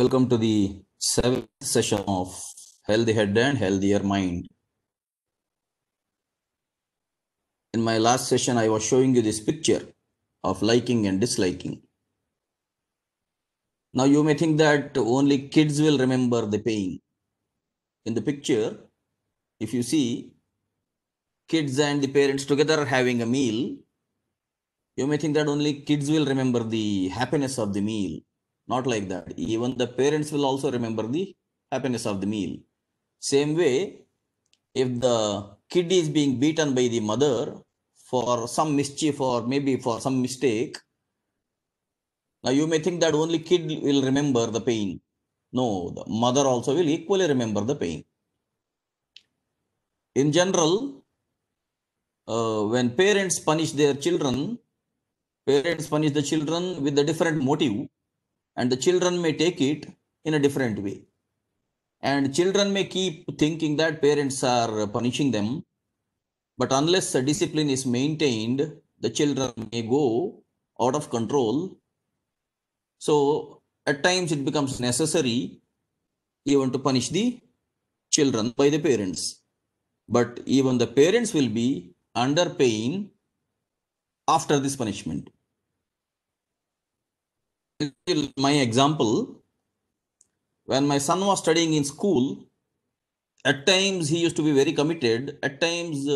welcome to the 7th session of Healthy Head and Healthier Mind. In my last session, I was showing you this picture of liking and disliking. Now you may think that only kids will remember the pain. In the picture, if you see kids and the parents together having a meal, you may think that only kids will remember the happiness of the meal. Not like that. Even the parents will also remember the happiness of the meal. Same way, if the kid is being beaten by the mother for some mischief or maybe for some mistake, now you may think that only kid will remember the pain. No, the mother also will equally remember the pain. In general, when parents punish their children, parents punish the children with a different motive, and the children may take it in a different way. And children may keep thinking that parents are punishing them, but unless a discipline is maintained, the children may go out of control. So at times it becomes necessary even to punish the children by the parents. But even the parents will be under pain after this punishment. My example, when my son was studying in school, at times he used to be very committed. At times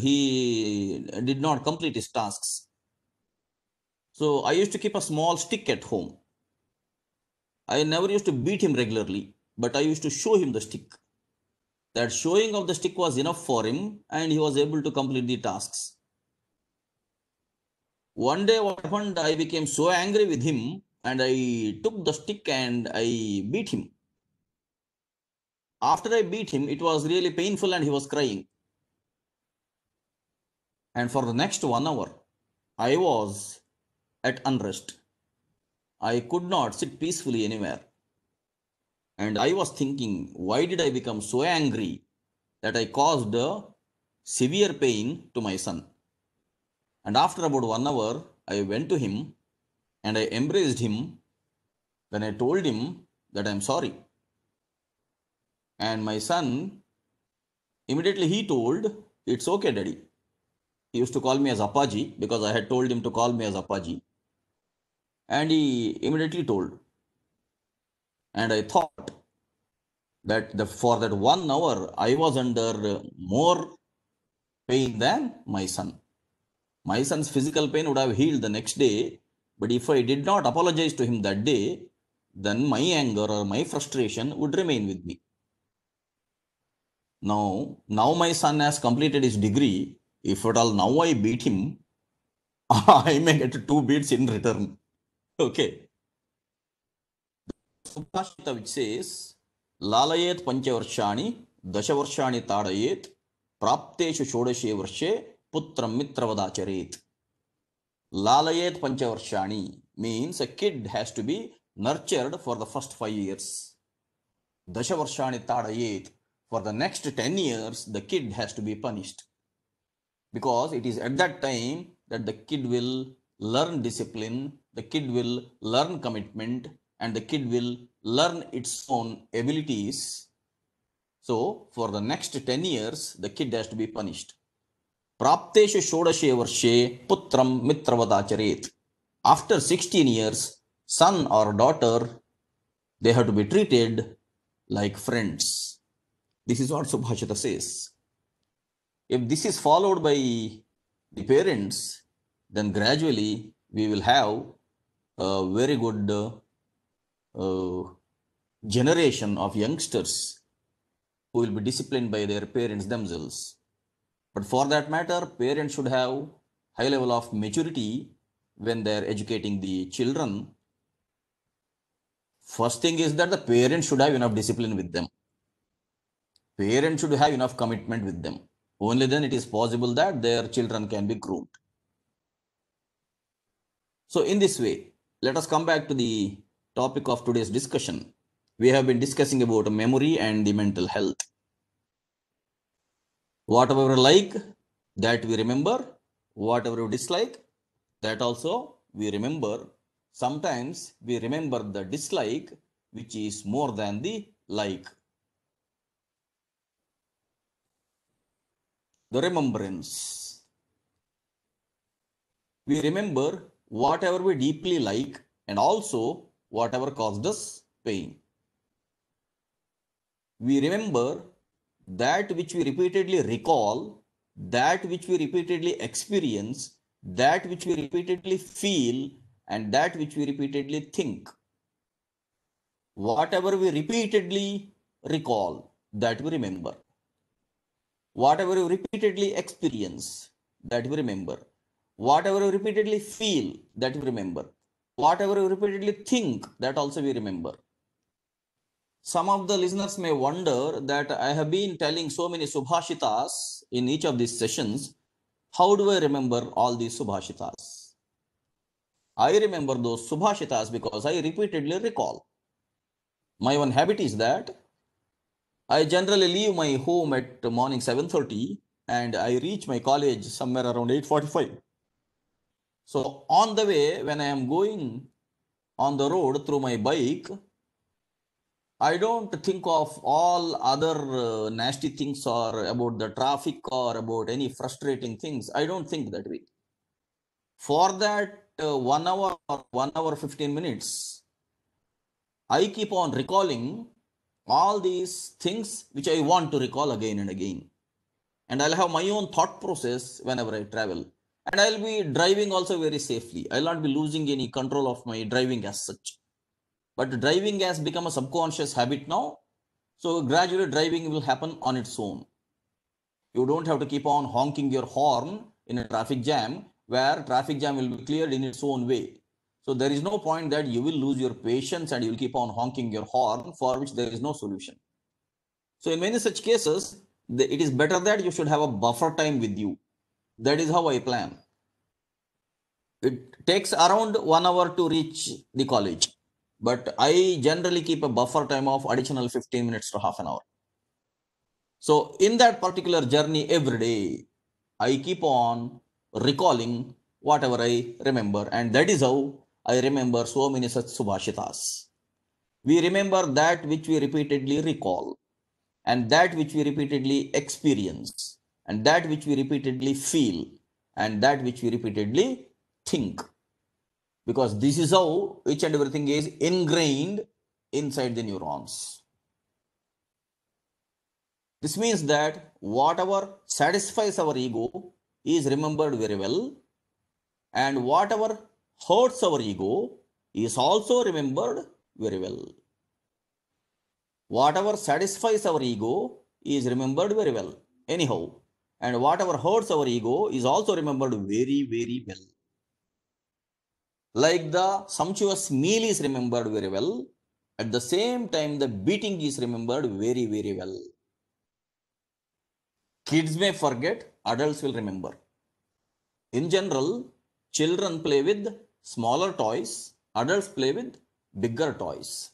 he did not complete his tasks. So I used to keep a small stick at home. I never used to beat him regularly, but I used to show him the stick. That showing of the stick was enough for him, and he was able to complete the tasks. One day what happened, I became so angry with him, and I took the stick and I beat him. After I beat him, it was really painful and he was crying. And for the next 1 hour, I was at unrest. I could not sit peacefully anywhere. And I was thinking, why did I become so angry that I caused a severe pain to my son? And after about 1 hour, I went to him and I embraced him. Then I told him that I'm sorry. And my son, immediately he told, it's okay, Daddy. He used to call me as Appaji because I had told him to call me as Appaji. And he immediately told. And I thought that for that 1 hour, I was under more pain than my son. My son's physical pain would have healed the next day. But if I did not apologize to him that day, then my anger or my frustration would remain with me. Now my son has completed his degree. If at all now I beat him, I may get 2 beats in return. Okay. Subhashita which says, Lalayet panchavarshani, dashavarshani tadayet, prapteshu shodashe varshe, putram mitravadacharet. Lalayet panchavarshani means a kid has to be nurtured for the first 5 years. Dashavarshani tadayet, for the next 10 years, the kid has to be punished. Because it is at that time that the kid will learn discipline, the kid will learn commitment, and the kid will learn its own abilities. So, for the next 10 years, the kid has to be punished. Prapteshu shodashe varshe putram mitravadacharet. After 16 years, son or daughter, they have to be treated like friends. This is what Subhashita says. If this is followed by the parents, then gradually we will have a very good generation of youngsters who will be disciplined by their parents themselves. But for that matter, parents should have high level of maturity when they are educating the children. First thing is that the parents should have enough discipline with them. Parents should have enough commitment with them. Only then it is possible that their children can be groomed. So in this way, let us come back to the topic of today's discussion. We have been discussing about memory and the mental health. Whatever we like, that we remember. Whatever we dislike, that also we remember. Sometimes we remember the dislike, which is more than the like. The remembrance. We remember whatever we deeply like and also whatever caused us pain. We remember that which we repeatedly recall, that which we repeatedly experience, that which we repeatedly feel, and that which we repeatedly think. Whatever we repeatedly recall, that we remember. Whatever we repeatedly experience, that we remember. Whatever we repeatedly feel, that we remember. Whatever we repeatedly think, that also we remember. Some of the listeners may wonder that I have been telling so many subhashitas in each of these sessions. How do I remember all these subhashitas? I remember those subhashitas because I repeatedly recall. My one habit is that I generally leave my home at morning 7:30 and I reach my college somewhere around 8:45. So on the way, when I am going on the road through my bike, I don't think of all other nasty things or about the traffic or about any frustrating things. I don't think that way. For that 1 hour or 1 hour 15 minutes, I keep on recalling all these things which I want to recall again and again. And I'll have my own thought process whenever I travel. And I'll be driving also very safely. I'll not be losing any control of my driving as such. But driving has become a subconscious habit now. So gradually driving will happen on its own. You don't have to keep on honking your horn in a traffic jam where traffic jam will be cleared in its own way. So there is no point that you will lose your patience and you will keep on honking your horn for which there is no solution. So in many such cases, it is better that you should have a buffer time with you. That is how I plan. It takes around 1 hour to reach the college, but I generally keep a buffer time of additional 15 minutes to half an hour. So in that particular journey every day, I keep on recalling whatever I remember, and that is how I remember so many such subhashitas. We remember that which we repeatedly recall, and that which we repeatedly experience, and that which we repeatedly feel, and that which we repeatedly think. Because this is how each and everything is ingrained inside the neurons. This means that whatever satisfies our ego is remembered very well, and whatever hurts our ego is also remembered very well. Whatever satisfies our ego is remembered very well, anyhow, and whatever hurts our ego is also remembered very, very well. Like the sumptuous meal is remembered very well, at the same time, the beating is remembered very, very well. Kids may forget, adults will remember. In general, children play with smaller toys, adults play with bigger toys.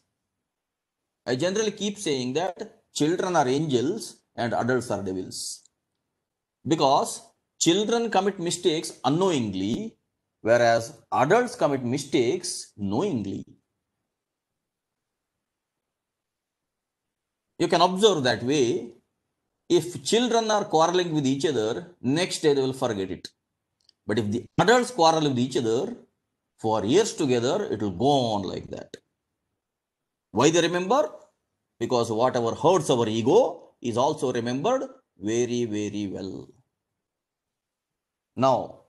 I generally keep saying that children are angels and adults are devils. Because children commit mistakes unknowingly, whereas adults commit mistakes knowingly. You can observe that way. If children are quarreling with each other, next day they will forget it. But if the adults quarrel with each other for years together, it will go on like that. Why they remember? Because whatever hurts our ego is also remembered very, very well. Now,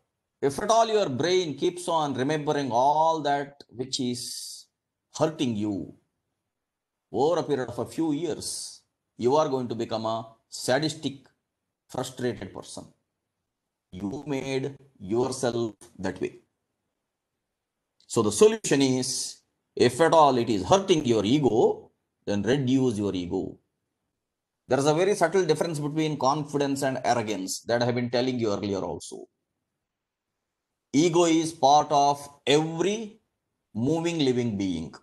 if at all your brain keeps on remembering all that which is hurting you over a period of a few years, you are going to become a sadistic, frustrated person. You made yourself that way. So the solution is, if at all it is hurting your ego, then reduce your ego. There is a very subtle difference between confidence and arrogance that I have been telling you earlier also. Ego is part of every moving living being.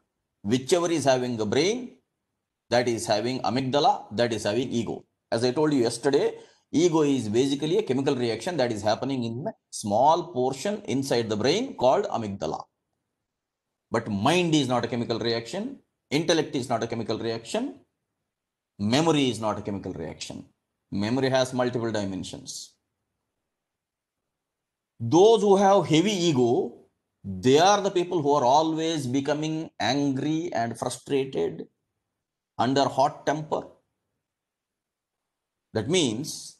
Whichever is having a brain, that is having amygdala, that is having ego. As I told you yesterday, ego is basically a chemical reaction that is happening in a small portion inside the brain called amygdala. But mind is not a chemical reaction, intellect is not a chemical reaction, memory is not a chemical reaction. Memory has multiple dimensions. Those who have heavy ego, they are the people who are always becoming angry and frustrated, under hot temper. That means,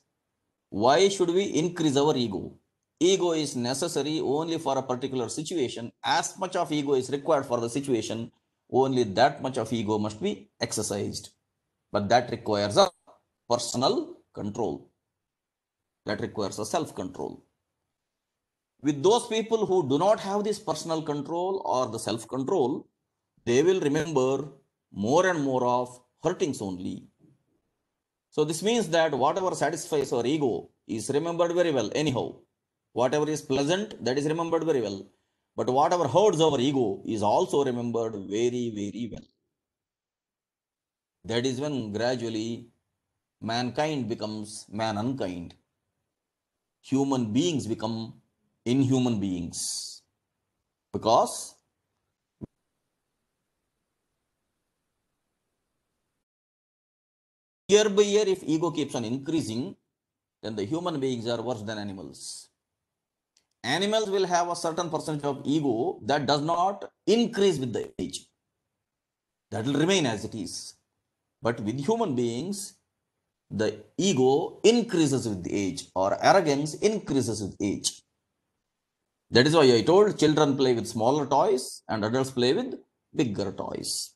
why should we increase our ego? Ego is necessary only for a particular situation. As much of ego is required for the situation, only that much of ego must be exercised. But that requires a personal control. That requires a self-control. With those people who do not have this personal control or the self-control, they will remember more and more of hurtings only. So this means that whatever satisfies our ego is remembered very well anyhow. Whatever is pleasant, that is remembered very well. But whatever hurts our ego is also remembered very, very well. That is when gradually mankind becomes man unkind. Human beings become inhuman beings. Because year by year, if ego keeps on increasing, then the human beings are worse than animals. Animals will have a certain percentage of ego that does not increase with the age. That will remain as it is. But with human beings, the ego increases with the age, or arrogance increases with age. That is why I told children play with smaller toys and adults play with bigger toys.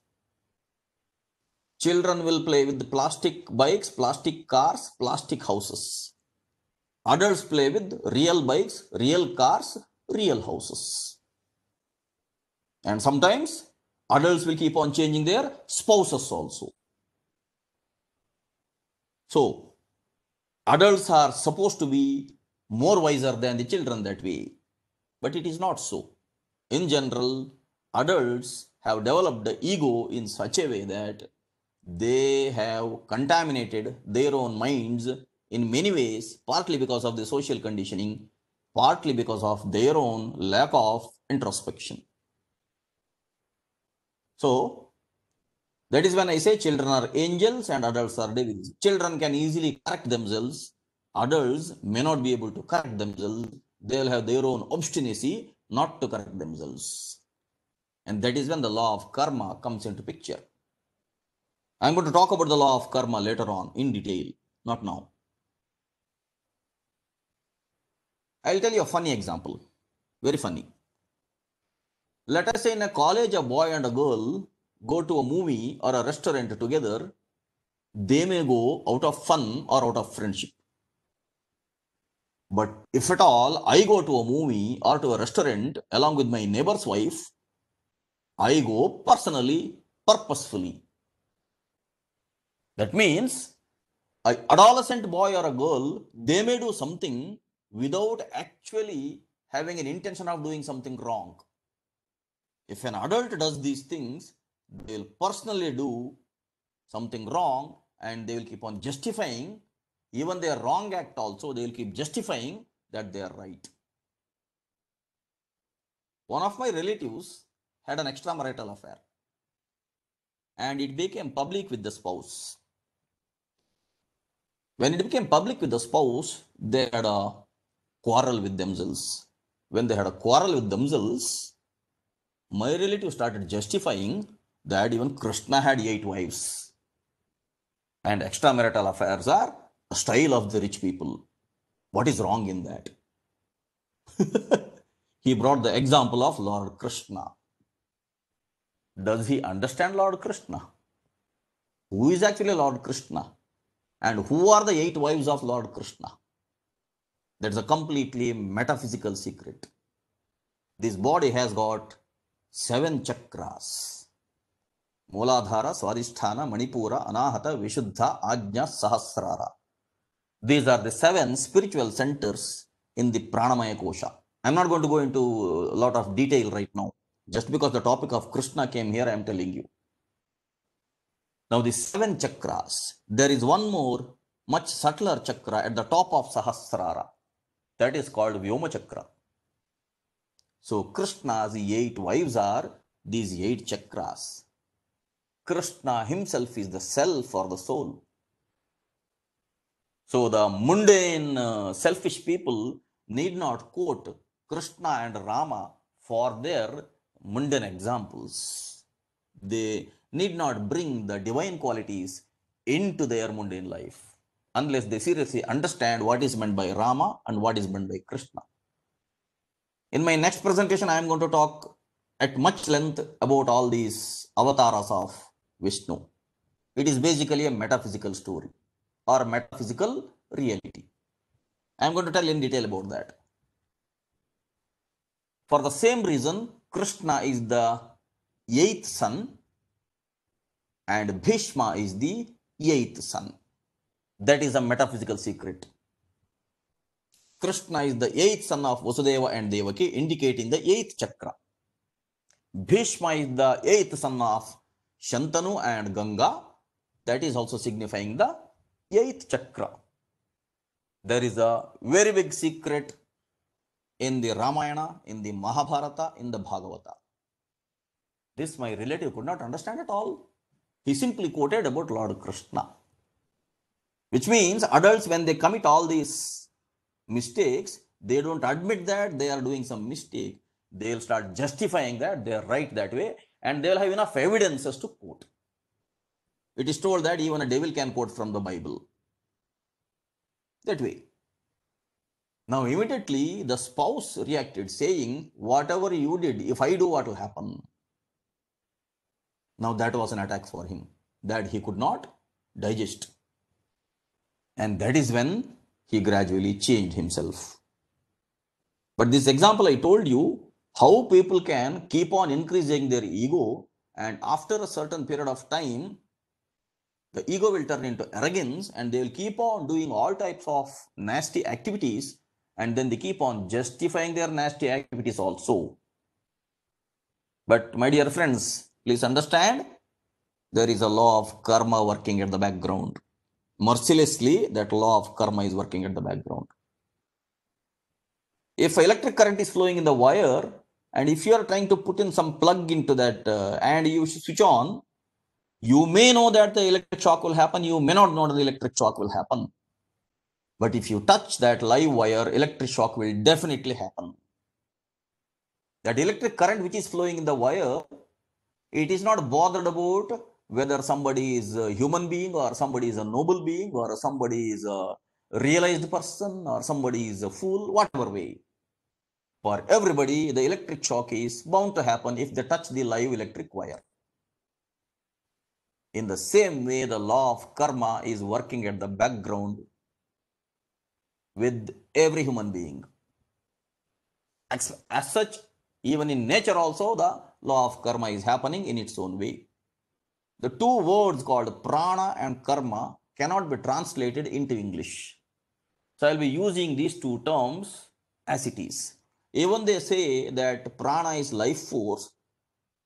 Children will play with plastic bikes, plastic cars, plastic houses. Adults play with real bikes, real cars, real houses. And sometimes adults will keep on changing their spouses also. So adults are supposed to be more wiser than the children that way. But it is not so. In general, adults have developed the ego in such a way that they have contaminated their own minds in many ways, partly because of the social conditioning, partly because of their own lack of introspection. So that is when I say children are angels and adults are devils. Children can easily correct themselves. Adults may not be able to correct themselves. They'll have their own obstinacy not to correct themselves. And that is when the law of karma comes into picture. I'm going to talk about the law of karma later on in detail, not now. I'll tell you a funny example. Very funny. Let us say in a college, a boy and a girl go to a movie or a restaurant together. They may go out of fun or out of friendship. But if at all I go to a movie or to a restaurant along with my neighbor's wife, I go personally, purposefully. That means an adolescent boy or a girl, they may do something without actually having an intention of doing something wrong. If an adult does these things, they will personally do something wrong and they will keep on justifying even their wrong act also. They will keep justifying that they are right. One of my relatives had an extramarital affair and it became public with the spouse. When it became public with the spouse, they had a quarrel with themselves. When they had a quarrel with themselves, my relative started justifying that even Krishna had 8 wives. And extramarital affairs are a style of the rich people. What is wrong in that? He brought the example of Lord Krishna. Does he understand Lord Krishna? Who is actually Lord Krishna? And who are the 8 wives of Lord Krishna? That's a completely metaphysical secret. This body has got 7 chakras. Mooladhara, Swadhisthana, Manipura, Anahata, Vishuddha, Ajna, Sahasrara. These are the 7 spiritual centers in the Pranamaya Kosha. I'm not going to go into a lot of detail right now. Just because the topic of Krishna came here, I'm telling you. Now the 7 chakras, there is one more much subtler chakra at the top of Sahasrara. That is called Vyoma chakra. So Krishna's 8 wives are these 8 chakras. Krishna himself is the self or the soul. So the mundane, selfish people need not quote Krishna and Rama for their mundane examples. They need not bring the divine qualities into their mundane life unless they seriously understand what is meant by Rama and what is meant by Krishna. In my next presentation, I am going to talk at much length about all these avatars of Vishnu. It is basically a metaphysical story or metaphysical reality. I am going to tell in detail about that. For the same reason, Krishna is the 8th son and Bhishma is the 8th son. That is a metaphysical secret. Krishna is the 8th son of Vasudeva and Devaki, indicating the 8th chakra. Bhishma is the 8th son of Shantanu and Ganga. That is also signifying the 8th chakra. There is a very big secret in the Ramayana, in the Mahabharata, in the Bhagavata. This my relative could not understand at all. He simply quoted about Lord Krishna. Which means adults, when they commit all these mistakes, they don't admit that they are doing some mistake. They'll start justifying that they are right that way, and they'll have enough evidences to quote. It is told that even a devil can quote from the Bible. That way. Now immediately the spouse reacted saying, whatever you did, if I do, what will happen? Now that was an attack for him that he could not digest. And that is when he gradually changed himself. But this example I told you, how people can keep on increasing their ego, and after a certain period of time, the ego will turn into arrogance and they will keep on doing all types of nasty activities, and then they keep on justifying their nasty activities also. But my dear friends, please understand, there is a law of karma working at the background. Mercilessly, that law of karma is working at the background. If electric current is flowing in the wire, and if you are trying to put in some plug into that and you switch on, you may know that the electric shock will happen, you may not know that the electric shock will happen. But if you touch that live wire, electric shock will definitely happen. That electric current which is flowing in the wire, it is not bothered about whether somebody is a human being or somebody is a noble being or somebody is a realized person or somebody is a fool, whatever way. For everybody, the electric shock is bound to happen if they touch the live electric wire. In the same way, the law of karma is working at the background with every human being. As such, even in nature also, the law of karma is happening in its own way. The two words called prana and karma cannot be translated into English. So I'll be using these two terms as it is. Even they say that prana is life force,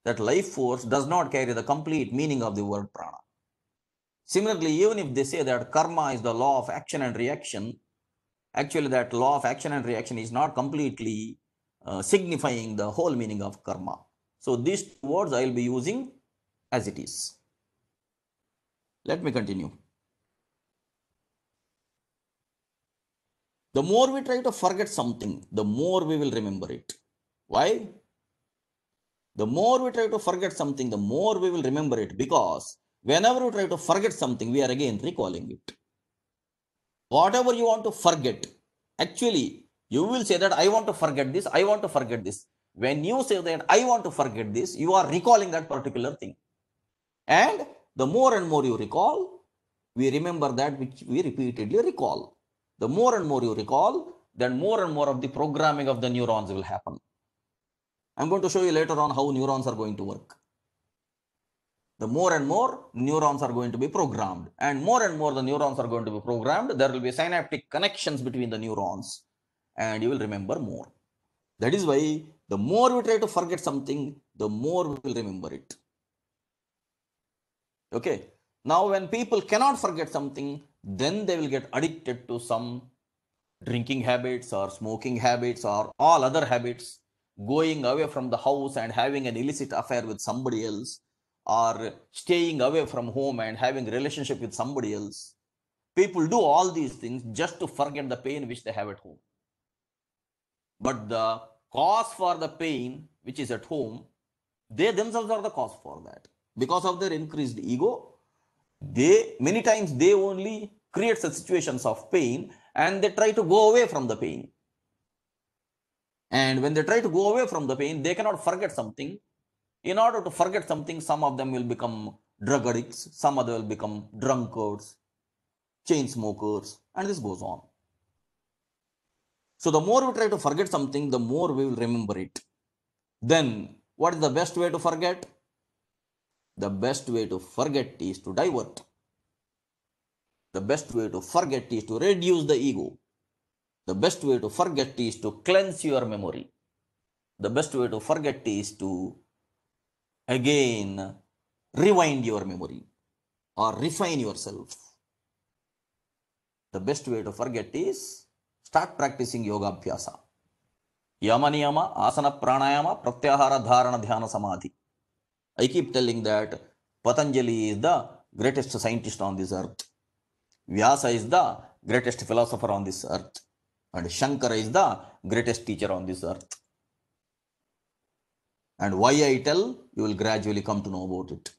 that life force does not carry the complete meaning of the word prana. Similarly, even if they say that karma is the law of action and reaction, actually that law of action and reaction is not completely signifying the whole meaning of karma. So these two words I will be using as it is. Let me continue. The more we try to forget something, the more we will remember it. Why? The more we try to forget something, the more we will remember it, because whenever we try to forget something, we are again recalling it. Whatever you want to forget, actually, you will say that I want to forget this, I want to forget this. When you say that I want to forget this, you are recalling that particular thing. And the more and more you recall, we remember that which we repeatedly recall. The more and more you recall, then more and more of the programming of the neurons will happen. I'm going to show you later on how neurons are going to work. The more and more neurons are going to be programmed, and more the neurons are going to be programmed, there will be synaptic connections between the neurons, and you will remember more. That is why the more we try to forget something, the more we will remember it. Okay. Now, when people cannot forget something, then they will get addicted to some drinking habits or smoking habits or all other habits. going away from the house and having an illicit affair with somebody else, or staying away from home and having a relationship with somebody else. People do all these things just to forget the pain which they have at home. But the cause for the pain which is at home, they themselves are the cause for that. Because of their increased ego, they many times they only create such situations of pain and they try to go away from the pain. And when they try to go away from the pain, they cannot forget something. In order to forget something, some of them will become drug addicts, some of them will become drunkards, chain smokers, and this goes on. So the more we try to forget something, the more we will remember it. Then, what is the best way to forget? The best way to forget is to divert. The best way to forget is to reduce the ego. The best way to forget is to cleanse your memory. The best way to forget is to again rewind your memory or refine yourself. The best way to forget is start practicing yoga abhyasa. Yama niyama, asana pranayama, pratyahara dharana dhyana samadhi. I keep telling that Patanjali is the greatest scientist on this earth. Vyasa is the greatest philosopher on this earth. And Shankara is the greatest teacher on this earth. And why I tell, you will gradually come to know about it.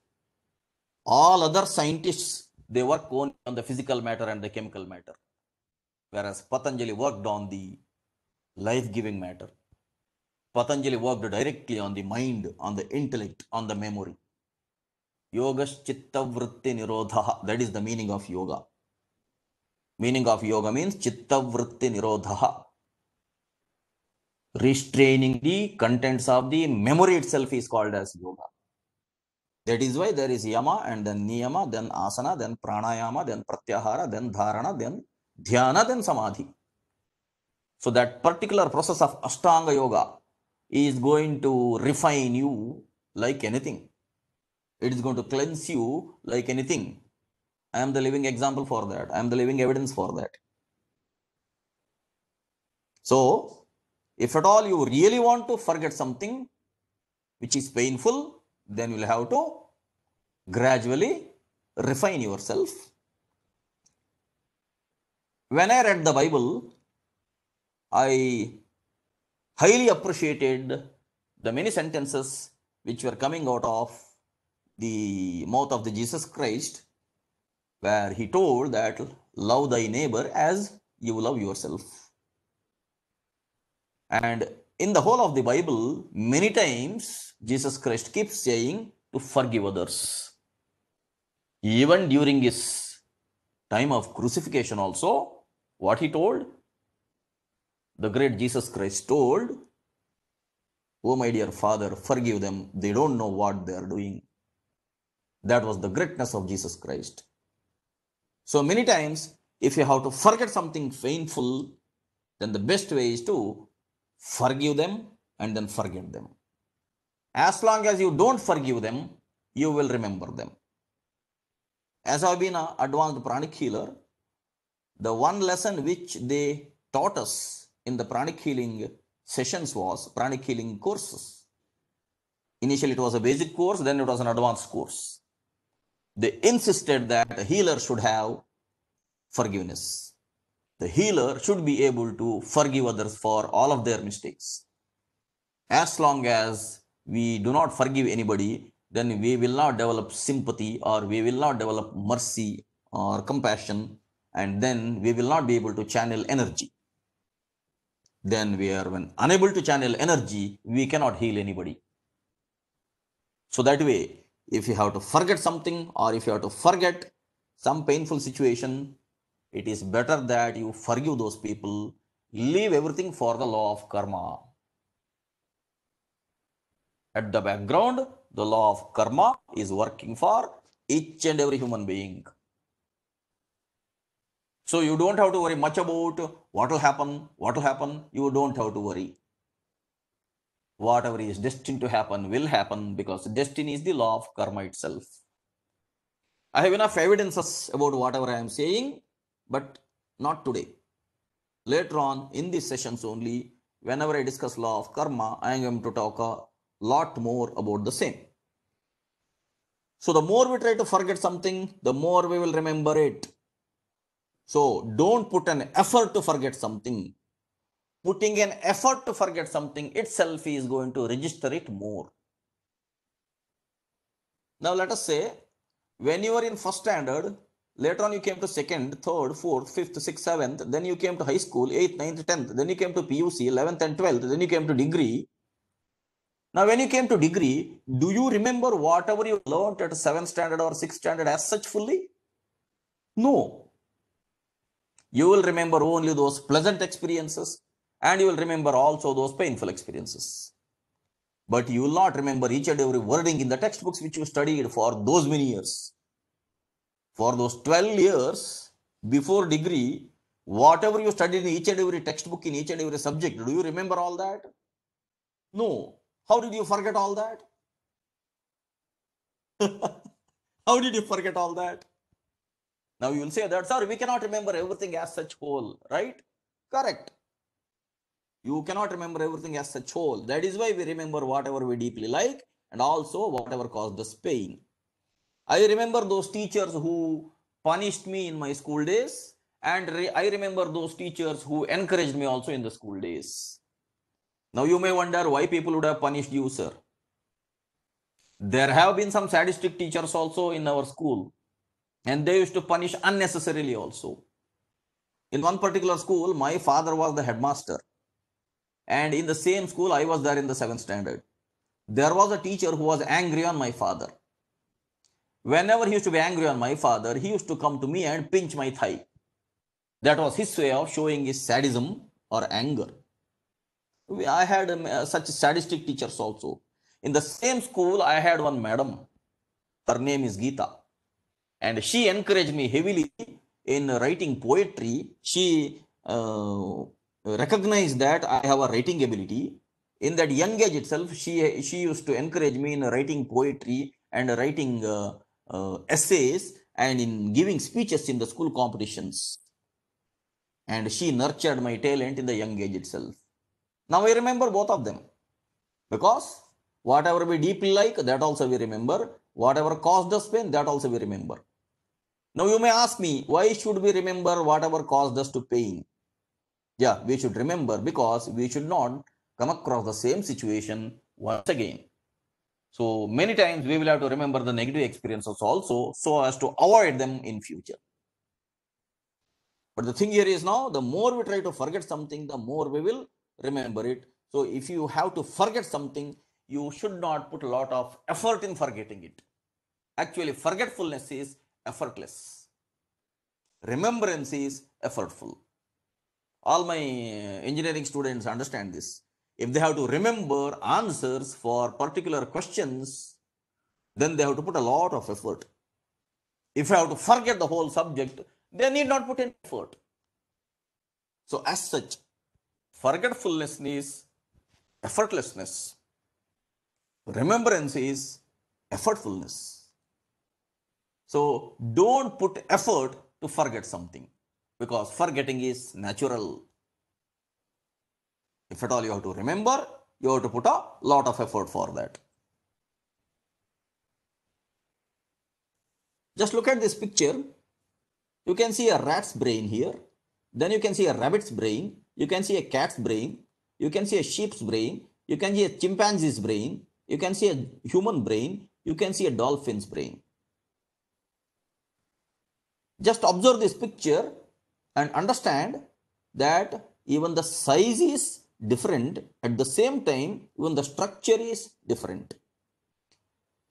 All other scientists, they work only on the physical matter and the chemical matter. Whereas Patanjali worked on the life-giving matter. Patanjali worked directly on the mind, on the intellect, on the memory. Yogas chitta vritti nirodha. That is the meaning of yoga. Meaning of yoga means chitta vritti nirodha. Restraining the contents of the memory itself is called as yoga. That is why there is yama and then niyama, then asana, then pranayama, then pratyahara, then dharana, then dhyana, then samadhi. So that particular process of Ashtanga yoga is going to refine you like anything. It is going to cleanse you like anything. I am the living example for that. I am the living evidence for that. So, if at all you really want to forget something which is painful, then you will have to gradually refine yourself. When I read the Bible, I highly appreciated the many sentences which were coming out of the mouth of the Jesus Christ, where he told that love thy neighbor as you love yourself. And in the whole of the Bible, many times Jesus Christ keeps saying to forgive others. Even during his time of crucifixion also, what he told? The great Jesus Christ told, "Oh my dear Father, forgive them. They don't know what they are doing." That was the greatness of Jesus Christ. So many times, if you have to forget something painful, then the best way is to forgive them and then forget them. As long as you don't forgive them, you will remember them. As I've been an advanced pranic healer, the one lesson which they taught us in the pranic healing sessions was pranic healing courses. Initially, it was a basic course, then it was an advanced course. They insisted that the healer should have forgiveness. The healer should be able to forgive others for all of their mistakes. As long as we do not forgive anybody, then we will not develop sympathy, or we will not develop mercy or compassion, and then we will not be able to channel energy. Then when unable to channel energy, we cannot heal anybody. So that way, if you have to forget something, or if you have to forget some painful situation, it is better that you forgive those people, leave everything for the law of karma. At the background, the law of karma is working for each and every human being. So you don't have to worry much about what will happen. You don't have to worry. Whatever is destined to happen will happen, because destiny is the law of karma itself. I have enough evidences about whatever I am saying, but not today. Later on in these sessions only, whenever I discuss law of karma, I am going to talk a lot more about the same. So the more we try to forget something, the more we will remember it. So don't put an effort to forget something. Putting an effort to forget something itself is going to register it more. Now let us say, when you were in first standard, later on you came to second, third, fourth, fifth, sixth, seventh, then you came to high school, 8th, 9th, 10th, then you came to PUC, 11th and 12th, then you came to degree. Now when you came to degree, do you remember whatever you learned at 7th standard or 6th standard as such fully? No. You will remember only those pleasant experiences, and you will remember also those painful experiences. But you will not remember each and every wording in the textbooks which you studied for those many years. For those 12 years before degree, whatever you studied in each and every textbook, in each and every subject, do you remember all that? No. How did you forget all that? How did you forget all that? Now you will say that, sir, we cannot remember everything as such whole, right? Correct. You cannot remember everything as such whole. That is why we remember whatever we deeply like and also whatever caused us pain. I remember those teachers who punished me in my school days, and I remember those teachers who encouraged me also in the school days. Now you may wonder why people would have punished you, sir. There have been some sadistic teachers also in our school, and they used to punish unnecessarily also. In one particular school, my father was the headmaster, and in the same school, I was there in the 7th standard. There was a teacher who was angry on my father. Whenever he used to be angry on my father, he used to come to me and pinch my thigh. That was his way of showing his sadism or anger. I had such sadistic teachers also. In the same school, I had one madam. Her name is Geeta. And she encouraged me heavily in writing poetry. She recognized that I have a writing ability. In that young age itself, she used to encourage me in writing poetry and writing essays and in giving speeches in the school competitions. And she nurtured my talent in the young age itself. Now I remember both of them, because whatever we deeply like, that also we remember. Whatever caused us pain, that also we remember. Now you may ask me, why should we remember whatever caused us to pain? Yeah, we should remember because we should not come across the same situation once again. So many times we will have to remember the negative experiences also, so as to avoid them in future. But the thing here is, now the more we try to forget something, the more we will remember it. So if you have to forget something, you should not put a lot of effort in forgetting it. Actually, forgetfulness is effortless. Remembrance is effortful. All my engineering students understand this. If they have to remember answers for particular questions, then they have to put a lot of effort. If you have to forget the whole subject, they need not put in effort. So as such, forgetfulness is effortlessness. Remembrance is effortfulness. So don't put effort to forget something, because forgetting is natural. If at all you have to remember, you have to put a lot of effort for that. Just look at this picture. You can see a rat's brain here. Then you can see a rabbit's brain. You can see a cat's brain. You can see a sheep's brain. You can see a chimpanzee's brain. You can see a human brain. You can see a dolphin's brain. Just observe this picture and understand that even the size is different. At the same time, even the structure is different.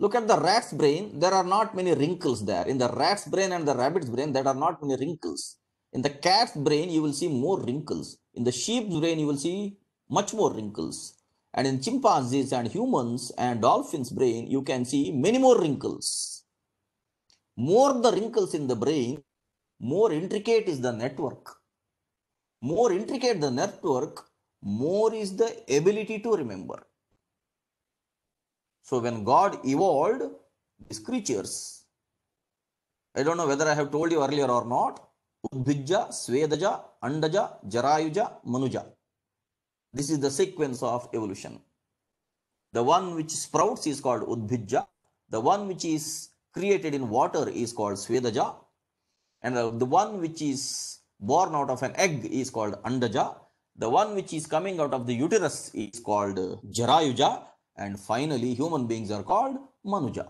Look at the rat's brain. There are not many wrinkles there. In the rat's brain and the rabbit's brain, there are not many wrinkles. In the cat's brain, you will see more wrinkles. In the sheep's brain, you will see much more wrinkles. And in chimpanzees and humans and dolphins' brain, you can see many more wrinkles. More the wrinkles in the brain, more intricate is the network. More intricate the network, more is the ability to remember. So when God evolved these creatures, I don't know whether I have told you earlier or not, Udbhija, Svedaja, Andaja, Jarayuja, Manuja. This is the sequence of evolution. The one which sprouts is called Udbhija. The one which is created in water is called Svedaja. And the one which is born out of an egg is called Andaja. The one which is coming out of the uterus is called Jarayuja. And finally, human beings are called Manuja.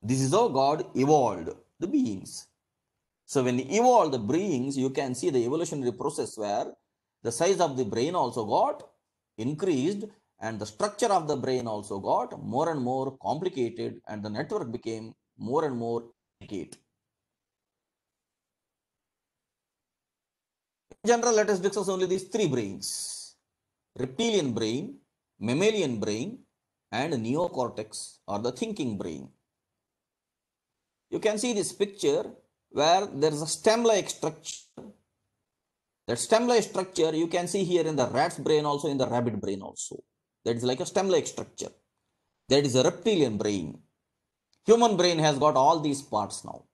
This is how God evolved the beings. So when he evolved the beings, you can see the evolutionary process where the size of the brain also got increased and the structure of the brain also got more and more complicated and the network became more and more complicated. In general, let us discuss only these three brains: reptilian brain, mammalian brain, and neocortex or the thinking brain. You can see this picture where there is a stem-like structure. That stem-like structure you can see here in the rat's brain also, in the rabbit brain also. That is like a stem-like structure. That is a reptilian brain. Human brain has got all these parts now.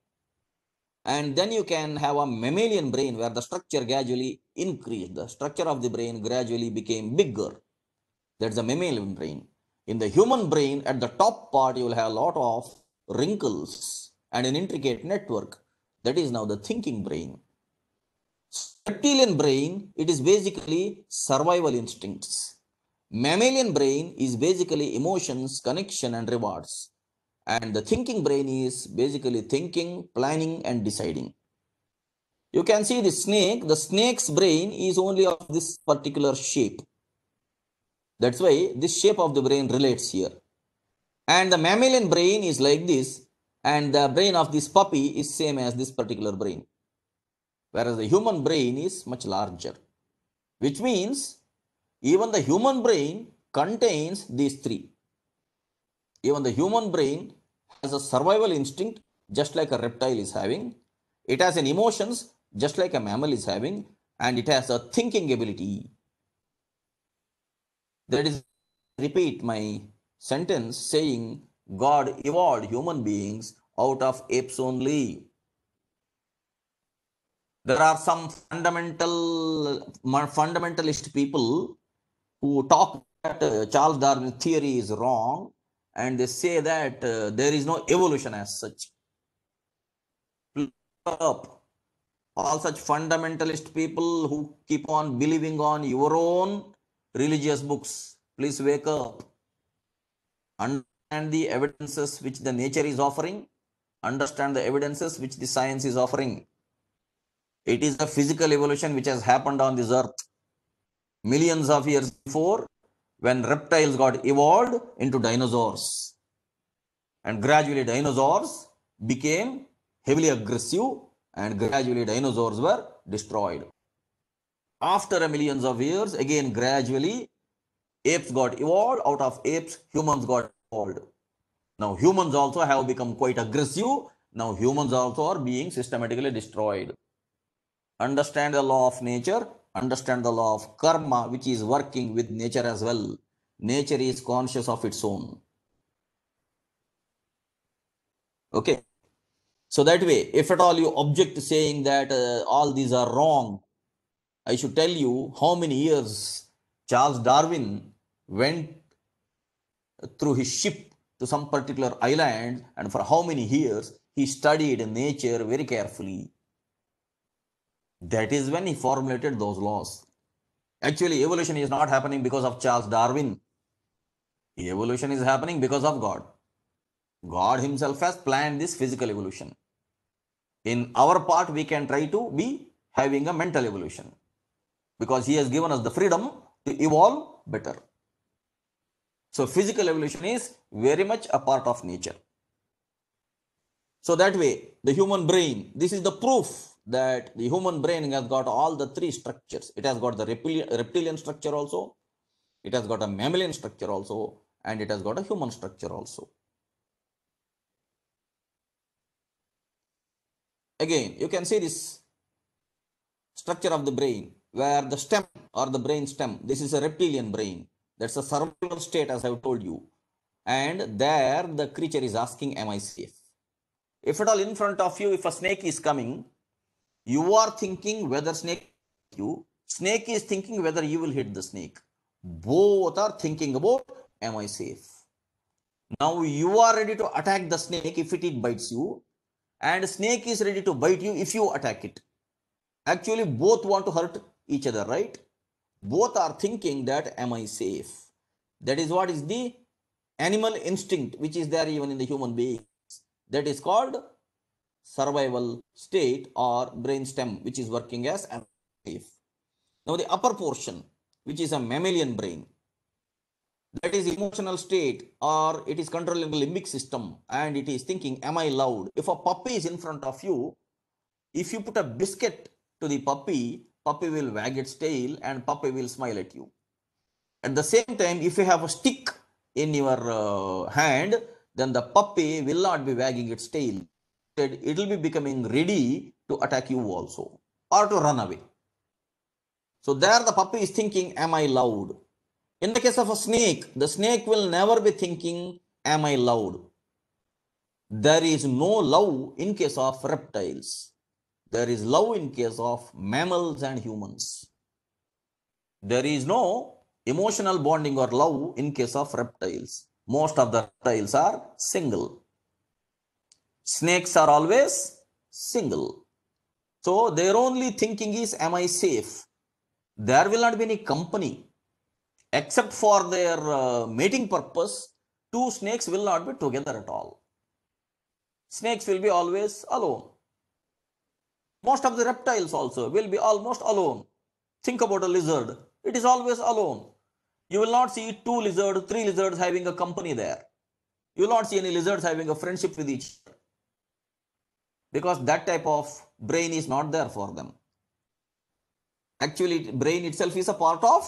And then you can have a mammalian brain where the structure gradually increased. The structure of the brain gradually became bigger. That's the mammalian brain. In the human brain, at the top part, you will have a lot of wrinkles and an intricate network. That is now the thinking brain. Reptilian brain, it is basically survival instincts. Mammalian brain is basically emotions, connection, and rewards. And the thinking brain is basically thinking, planning, and deciding. You can see the snake. The snake's brain is only of this particular shape. That's why this shape of the brain relates here. And the mammalian brain is like this, and the brain of this puppy is same as this particular brain. Whereas the human brain is much larger, which means even the human brain contains these three. Even the human brain has a survival instinct, just like a reptile is having. It has an emotions, just like a mammal is having, and it has a thinking ability. That is, repeat my sentence saying God evolved human beings out of apes only. There are some fundamentalist people who talk that Charles Darwin's theory is wrong, and they say that there is no evolution as such. Look up. All such fundamentalist people who keep on believing on your own religious books, please wake up. Understand the evidences which the nature is offering. Understand the evidences which the science is offering. It is a physical evolution which has happened on this earth millions of years before, when reptiles got evolved into dinosaurs. And gradually dinosaurs became heavily aggressive and gradually dinosaurs were destroyed. After millions of years, again gradually apes got evolved. Out of apes, humans got evolved. Now humans also have become quite aggressive. Now humans also are being systematically destroyed. Understand the law of nature, understand the law of karma, which is working with nature as well. Nature is conscious of its own. Okay. So that way, if at all you object saying that all these are wrong, I should tell you how many years Charles Darwin went through his ship to some particular island, and for how many years he studied nature very carefully. That is when he formulated those laws. Actually, evolution is not happening because of Charles Darwin. Evolution is happening because of God. God himself has planned this physical evolution. In our part, we can try to be having a mental evolution because he has given us the freedom to evolve better. So physical evolution is very much a part of nature. So that way, the human brain, this is the proof that the human brain has got all the three structures. It has got the reptilian structure also, it has got a mammalian structure also, and it has got a human structure also. Again, you can see this structure of the brain where the stem or the brain stem, this is a reptilian brain. That's a survival state, as I've told you. And there the creature is asking, am I safe? If at all in front of you, if a snake is coming, you are thinking whether snake you. Snake is thinking whether you will hit the snake. Both are thinking about, am I safe? Now you are ready to attack the snake if it bites you, and snake is ready to bite you if you attack it. Actually, both want to hurt each other, right? Both are thinking that, am I safe? That is what is the animal instinct, which is there even in the human being. That is called survival state or brain stem, which is working as safe. Now the upper portion, which is a mammalian brain, that is emotional state, or it is controlling the limbic system, and it is thinking, am I loved? If a puppy is in front of you, if you put a biscuit to the puppy, puppy will wag its tail and puppy will smile at you. At the same time, if you have a stick in your hand, then the puppy will not be wagging its tail. It will be becoming ready to attack you also, or to run away. So there the puppy is thinking, am I loved? In the case of a snake, the snake will never be thinking, am I loved? There is no love in case of reptiles. There is love in case of mammals and humans. There is no emotional bonding or love in case of reptiles. Most of the reptiles are single. Snakes are always single. So their only thinking is, am I safe? There will not be any company. Except for their mating purpose, two snakes will not be together at all. Snakes will be always alone. Most of the reptiles also will be almost alone. Think about a lizard. It is always alone. You will not see two lizards, three lizards having a company there. You will not see any lizards having a friendship with each other, because that type of brain is not there for them. Actually, brain itself is a part of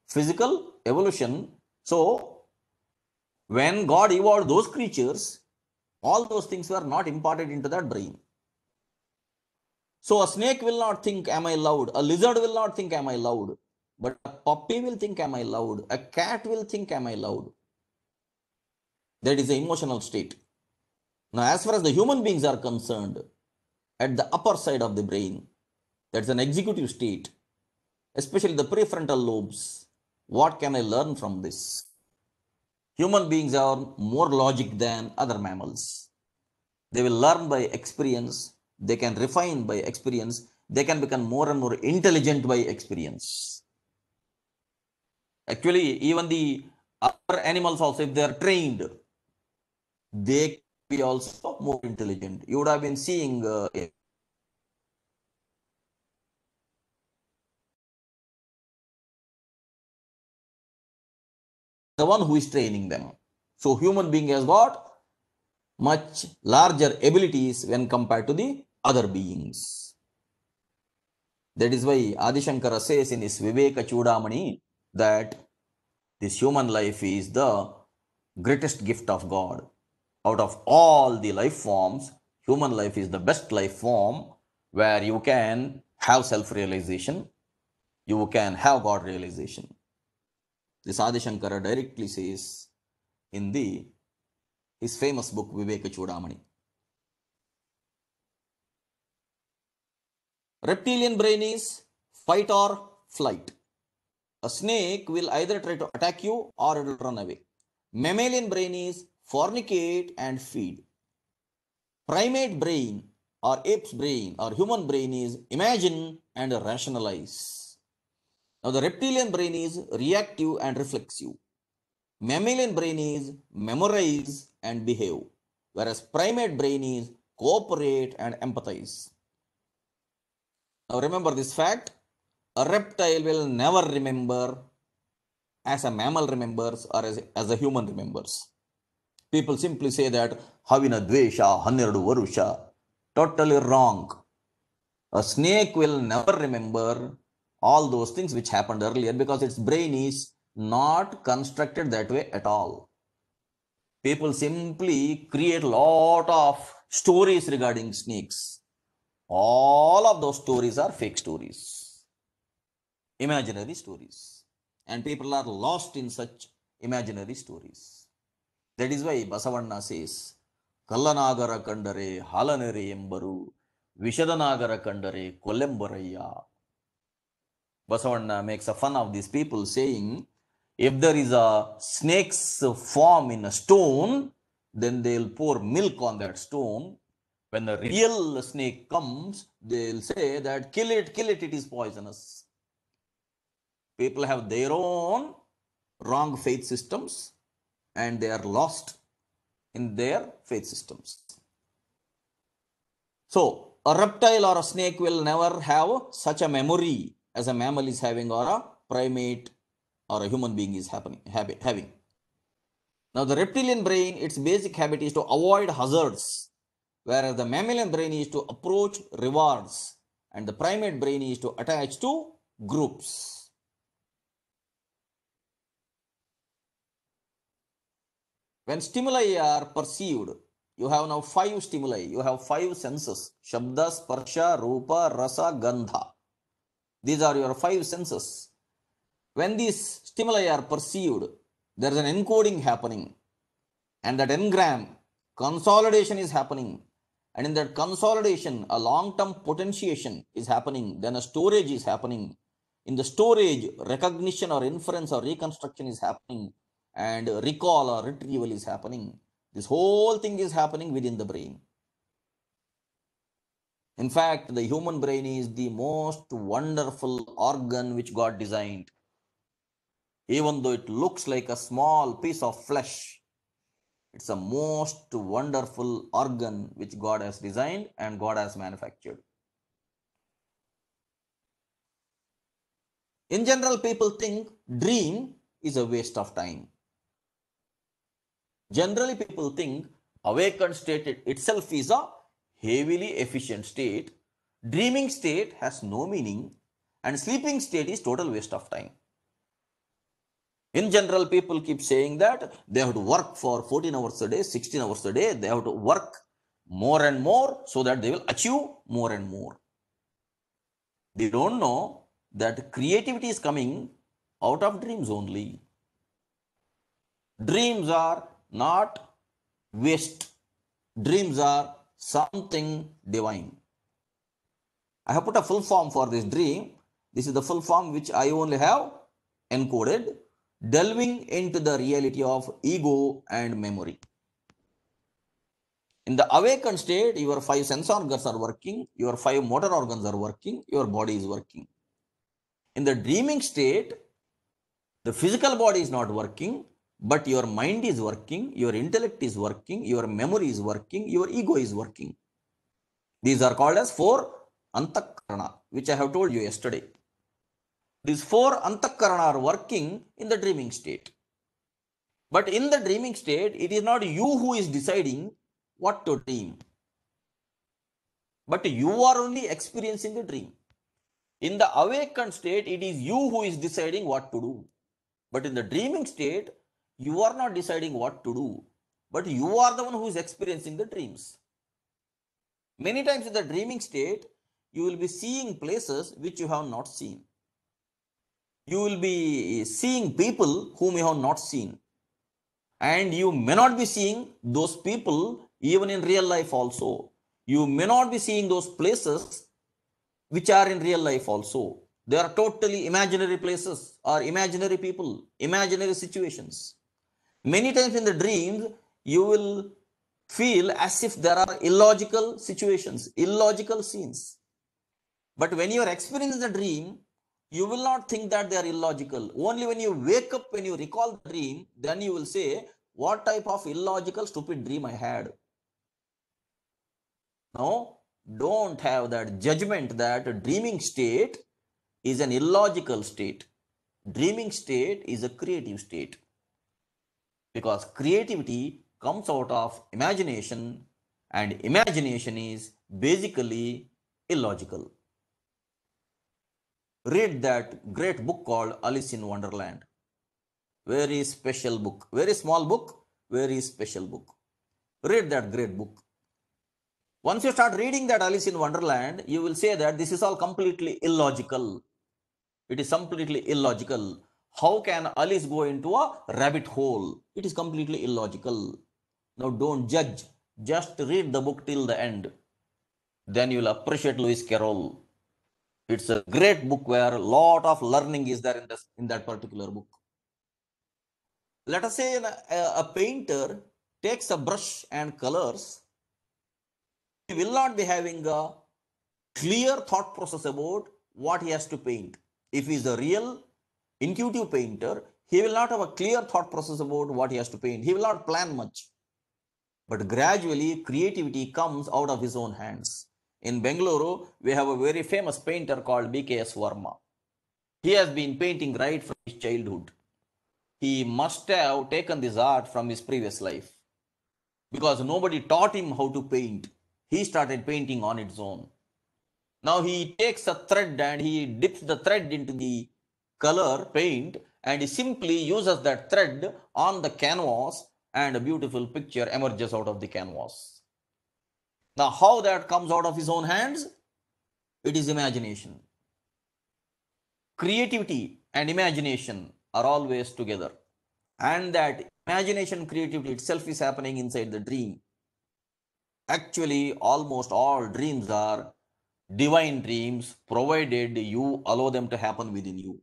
physical evolution. So when God evolved those creatures, all those things were not imparted into that brain. So a snake will not think, am I loved? A lizard will not think, am I loved? But a puppy will think, am I loved? A cat will think, am I loved? That is the emotional state. Now, as far as the human beings are concerned, at the upper side of the brain, that's an executive state, especially the prefrontal lobes. What can I learn from this? Human beings are more logic than other mammals. They will learn by experience. They can refine by experience. They can become more and more intelligent by experience. Actually, even the other animals also, if they are trained, they can be also more intelligent. You would have been seeing the one who is training them. So human being has got much larger abilities when compared to the other beings. That is why Adi Shankara says in his Viveka Chudamani that this human life is the greatest gift of God. Out of all the life forms, human life is the best life form where you can have self-realization, you can have God realization. This Adi Shankara directly says in his famous book Viveka Chudamani. Reptilian brain is fight or flight. A snake will either try to attack you or it will run away. Mammalian brain is fornicate and feed. Primate brain or ape's brain or human brain is imagine and rationalize. Now the reptilian brain is reactive and reflexive. Mammalian brain is memorize and behave, whereas primate brain is cooperate and empathize. Now remember this fact, a reptile will never remember as a mammal remembers or as a human remembers. People simply say that Havina Dvesha, Haniradu Varusha. Totally wrong. A snake will never remember all those things which happened earlier because its brain is not constructed that way at all. People simply create a lot of stories regarding snakes. All of those stories are fake stories, imaginary stories. And people are lost in such imaginary stories. That is why Basavanna says, Kallanagara kandare halanere embaru, Vishadanagar kandare kolembaraya. Basavanna makes a fun of these people, saying, if there is a snake's form in a stone, then they'll pour milk on that stone. When the real snake comes, they'll say that kill it, it is poisonous. People have their own wrong faith systems and they are lost in their faith systems. So, a reptile or a snake will never have such a memory as a mammal is having, or a primate or a human being is having. Now, the reptilian brain, its basic habit is to avoid hazards, whereas the mammalian brain is to approach rewards, and the primate brain is to attach to groups. When stimuli are perceived, you have now 5 stimuli. You have 5 senses: Shabda, Sparsha, Rupa, Rasa, Gandha. These are your 5 senses. When these stimuli are perceived, there is an encoding happening, and that engram consolidation is happening, and in that consolidation a long-term potentiation is happening, then a storage is happening. In the storage, recognition or inference or reconstruction is happening, and recall or retrieval is happening. This whole thing is happening within the brain. In fact, the human brain is the most wonderful organ which God designed. Even though it looks like a small piece of flesh, it's a most wonderful organ which God has designed and God has manufactured. In general, people think dream is a waste of time. Generally, people think awakened state itself is a heavily efficient state, dreaming state has no meaning, and sleeping state is total waste of time. In general, people keep saying that they have to work for 14 hours a day, 16 hours a day. They have to work more and more so that they will achieve more and more. They don't know that creativity is coming out of dreams only. Dreams are not waste. Dreams are something divine. I have put a full form for this dream. This is the full form which I only have encoded, delving into the reality of ego and memory. In the awakened state, your 5 sense organs are working, your 5 motor organs are working, your body is working. In the dreaming state, the physical body is not working, but your mind is working, your intellect is working, your memory is working, your ego is working. These are called as 4 antakarana, which I have told you yesterday. These 4 antakarana are working in the dreaming state. But in the dreaming state, it is not you who is deciding what to dream, but you are only experiencing the dream. In the awakened state, it is you who is deciding what to do. But in the dreaming state, you are not deciding what to do, but you are the one who is experiencing the dreams. Many times in the dreaming state, you will be seeing places which you have not seen. You will be seeing people whom you have not seen. And you may not be seeing those people even in real life also. You may not be seeing those places which are in real life also. They are totally imaginary places or imaginary people, imaginary situations. Many times in the dreams, you will feel as if there are illogical situations, illogical scenes. But when you are experiencing the dream, you will not think that they are illogical. Only when you wake up, when you recall the dream, then you will say, what type of illogical, stupid dream I had. Now, don't have that judgment that a dreaming state is an illogical state. Dreaming state is a creative state, because creativity comes out of imagination, and imagination is basically illogical. Read that great book called Alice in Wonderland. Very special book, very small book, very special book. Read that great book. Once you start reading that Alice in Wonderland, you will say that this is all completely illogical. It is completely illogical. How can Alice go into a rabbit hole? It is completely illogical. Now don't judge. Just read the book till the end. Then you will appreciate Lewis Carroll. It's a great book where a lot of learning is there in that particular book. Let us say a painter takes a brush and colors. He will not be having a clear thought process about what he has to paint. If he is a real intuitive painter, he will not have a clear thought process about what he has to paint. He will not plan much. But gradually, creativity comes out of his own hands. In Bengaluru, we have a very famous painter called BKS Verma. He has been painting right from his childhood. He must have taken this art from his previous life because nobody taught him how to paint. He started painting on its own. Now he takes a thread and he dips the thread into the color paint and he simply uses that thread on the canvas and a beautiful picture emerges out of the canvas. Now how that comes out of his own hands? It is imagination. Creativity and imagination are always together. And that imagination, creativity itself is happening inside the dream. Actually, almost all dreams are divine dreams, provided you allow them to happen within you.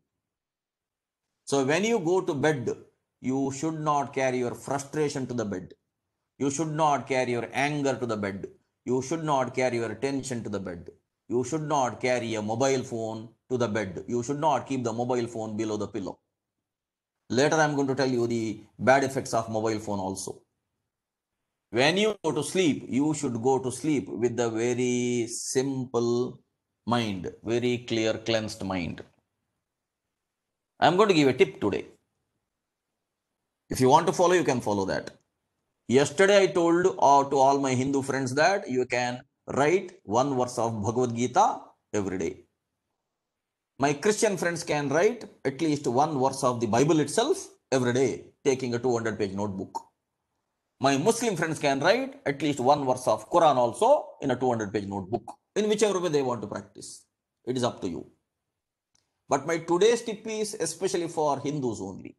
So when you go to bed, you should not carry your frustration to the bed. You should not carry your anger to the bed. You should not carry your tension to the bed. You should not carry a mobile phone to the bed. You should not keep the mobile phone below the pillow. Later, I'm going to tell you the bad effects of mobile phone also. When you go to sleep, you should go to sleep with a very simple mind, very clear, cleansed mind. I'm going to give a tip today. If you want to follow, you can follow that. Yesterday, I told to all my Hindu friends that you can write one verse of Bhagavad Gita every day. My Christian friends can write at least one verse of the Bible itself every day, taking a 200-page notebook. My Muslim friends can write at least one verse of Quran also in a 200-page notebook, in whichever way they want to practice. It is up to you. But my today's tip is especially for Hindus only.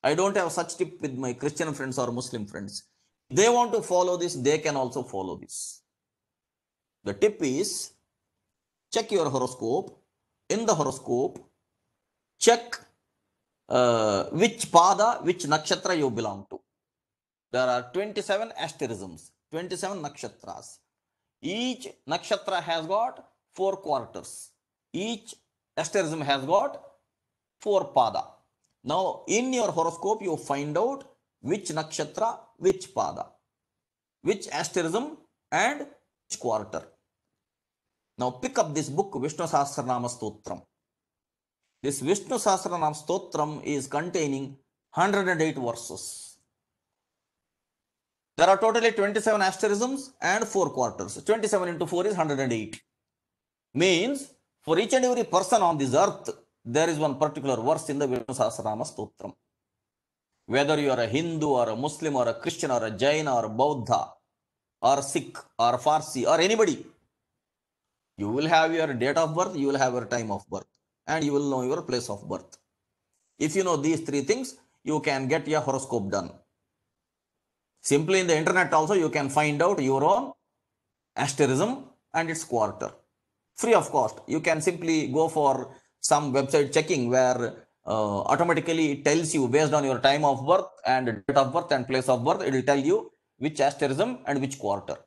I don't have such tip with my Christian friends or Muslim friends. If they want to follow this, they can also follow this. The tip is check your horoscope. In the horoscope, check which pada, which nakshatra you belong to. There are 27 asterisms, 27 nakshatras. Each nakshatra has got 4 quarters. Each asterism has got 4 pada. Now, in your horoscope, you find out which nakshatra, which pada, which asterism, and which quarter. Now, pick up this book, Vishnu Sahasranama Stotram. This Vishnu Sahasranama Stotram is containing 108 verses. There are totally 27 asterisms and 4 quarters. 27 into 4 is 108. Means, for each and every person on this earth, there is one particular verse in the Vishnu Sahasranama Stotram. Whether you are a Hindu or a Muslim or a Christian or a Jain or a Buddha or Sikh or Farsi or anybody, you will have your date of birth, you will have your time of birth, and you will know your place of birth. If you know these 3 things, you can get your horoscope done. Simply in the internet also, you can find out your own asterism and its quarter. Free of cost. You can simply go for some website checking where automatically it tells you based on your time of birth and date of birth and place of birth, it will tell you which asterism and which quarter.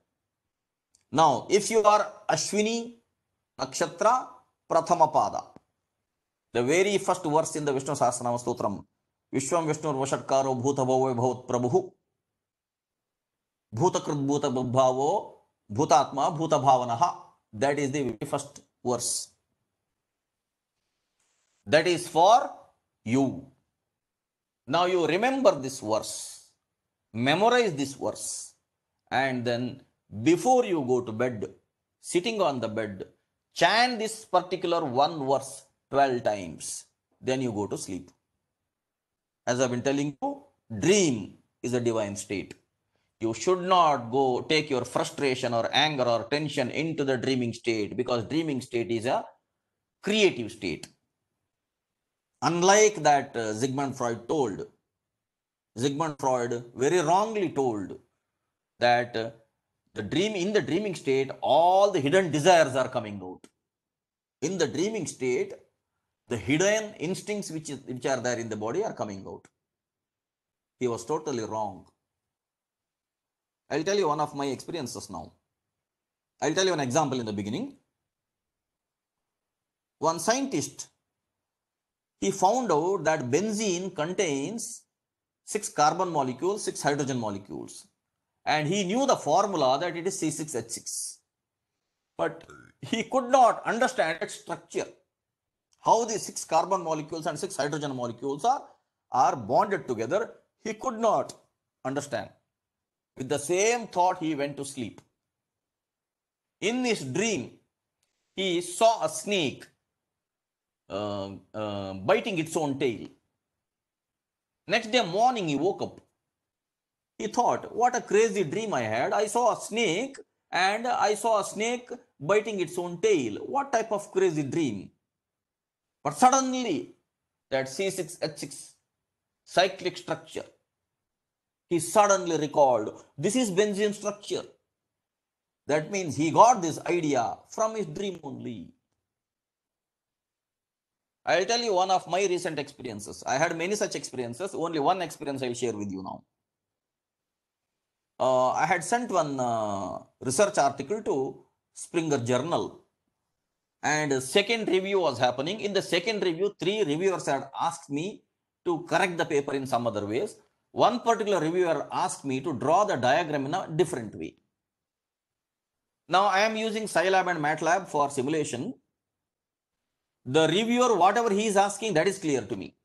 Now, if you are Ashwini Nakshatra Prathama Pada, the very first verse in the Vishnu Sahasranama Stotram, Vishwam Vishnu Vashatkaro Bhuta Bhavo Bhavat Prabhu Bhutakrit Bhuta Bhavo Bhutatma Bhuta Bhavanaha. That is the very first verse. That is for you. Now you remember this verse, memorize this verse, and then before you go to bed, sitting on the bed, chant this particular one verse 12 times. Then you go to sleep. As I've been telling you, dream is a divine state. You should not go take your frustration or anger or tension into the dreaming state, because dreaming state is a creative state. Unlike that Sigmund Freud told, Sigmund Freud very wrongly told that in the dreaming state, all the hidden desires are coming out. In the dreaming state, the hidden instincts which are there in the body are coming out. He was totally wrong. I'll tell you one of my experiences now. I'll tell you an example in the beginning. One scientist, he found out that benzene contains 6 carbon molecules, 6 hydrogen molecules. And he knew the formula that it is C6H6. But he could not understand its structure. How the 6 carbon molecules and 6 hydrogen molecules are bonded together, he could not understand. With the same thought, he went to sleep. In his dream, he saw a snake biting its own tail. Next day morning, he woke up. He thought, what a crazy dream I had. I saw a snake and I saw a snake biting its own tail. What type of crazy dream? But suddenly, that C6H6 cyclic structure, he suddenly recalled, this is benzene structure. That means he got this idea from his dream only. I'll tell you one of my recent experiences. I had many such experiences. Only one experience I'll share with you now. I had sent one research article to Springer Journal, and a second review was happening. In the second review, 3 reviewers had asked me to correct the paper in some other ways. One particular reviewer asked me to draw the diagram in a different way. Now I am using Scilab and MATLAB for simulation. The reviewer, whatever he is asking, that is clear to me.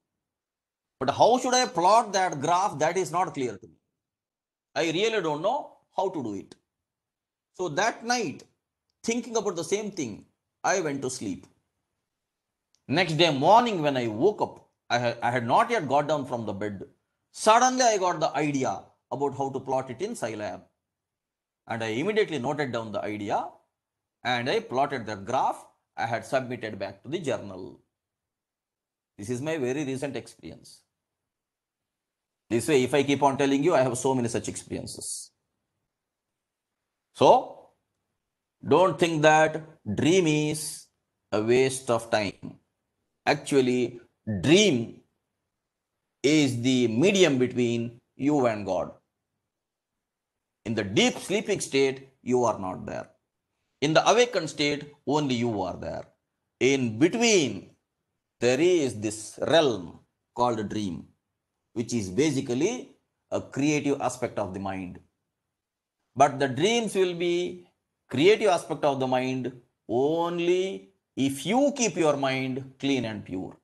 But how should I plot that graph? That is not clear to me. I really don't know how to do it. So that night, thinking about the same thing, I went to sleep. Next day morning when I woke up, I had not yet got down from the bed. Suddenly I got the idea about how to plot it in Scilab. And I immediately noted down the idea and I plotted the graph. I had submitted back to the journal. This is my very recent experience. This way, if I keep on telling you, I have so many such experiences. So, don't think that dream is a waste of time. Actually, dream is the medium between you and God. In the deep sleeping state, you are not there. In the awakened state, only you are there. In between, there is this realm called dream, which is basically a creative aspect of the mind. But the dreams will be creative aspect of the mind only if you keep your mind clean and pure.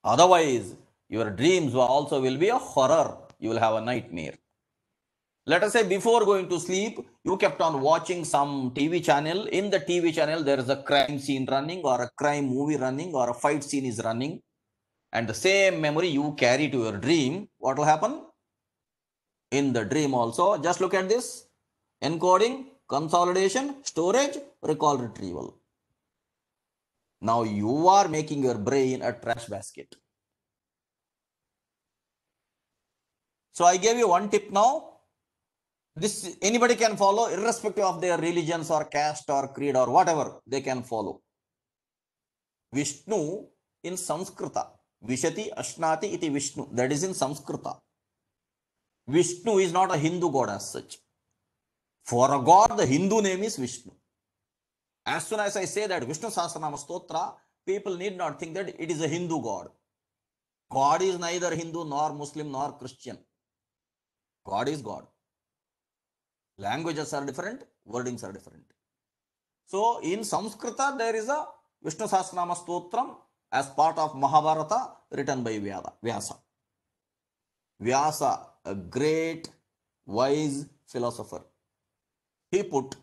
Otherwise, your dreams also will be a horror. You will have a nightmare. Let us say before going to sleep, you kept on watching some TV channel. In the TV channel, there is a crime scene running or a crime movie running or a fight scene is running. And the same memory you carry to your dream, what will happen? In the dream also, just look at this. Encoding, consolidation, storage, recall, retrieval. Now you are making your brain a trash basket. So I gave you one tip now. This anybody can follow, irrespective of their religions or caste or creed or whatever, they can follow. Vishnu in Sanskrita. Vishati Ashnati iti Vishnu. That is in Sanskrita. Vishnu is not a Hindu god as such. For a god, the Hindu name is Vishnu. As soon as I say that Vishnu Sahasranama Stotra, people need not think that it is a Hindu god. God is neither Hindu nor Muslim nor Christian. God is God. Languages are different, wordings are different. So in Sanskrita, there is a Vishnu Sahasranama Stotram as part of Mahabharata written by Vyasa. Vyasa, a great, wise philosopher. He put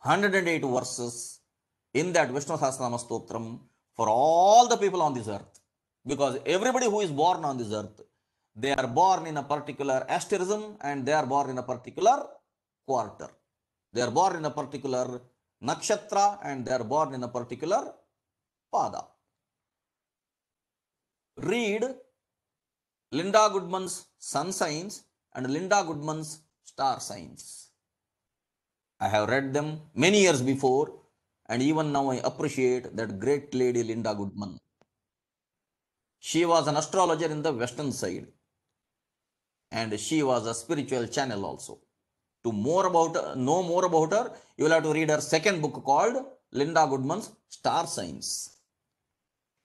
108 verses in that Vishnu Sahasranama Stotram for all the people on this earth. Because everybody who is born on this earth, they are born in a particular asterism and they are born in a particular quarter. They are born in a particular nakshatra and they are born in a particular pada. Read Linda Goodman's sun signs and Linda Goodman's star signs. I have read them many years before. And even now I appreciate that great lady Linda Goodman. She was an astrologer in the western side, and she was a spiritual channel also. To know more about her, you will have to read her second book called Linda Goodman's Star Signs.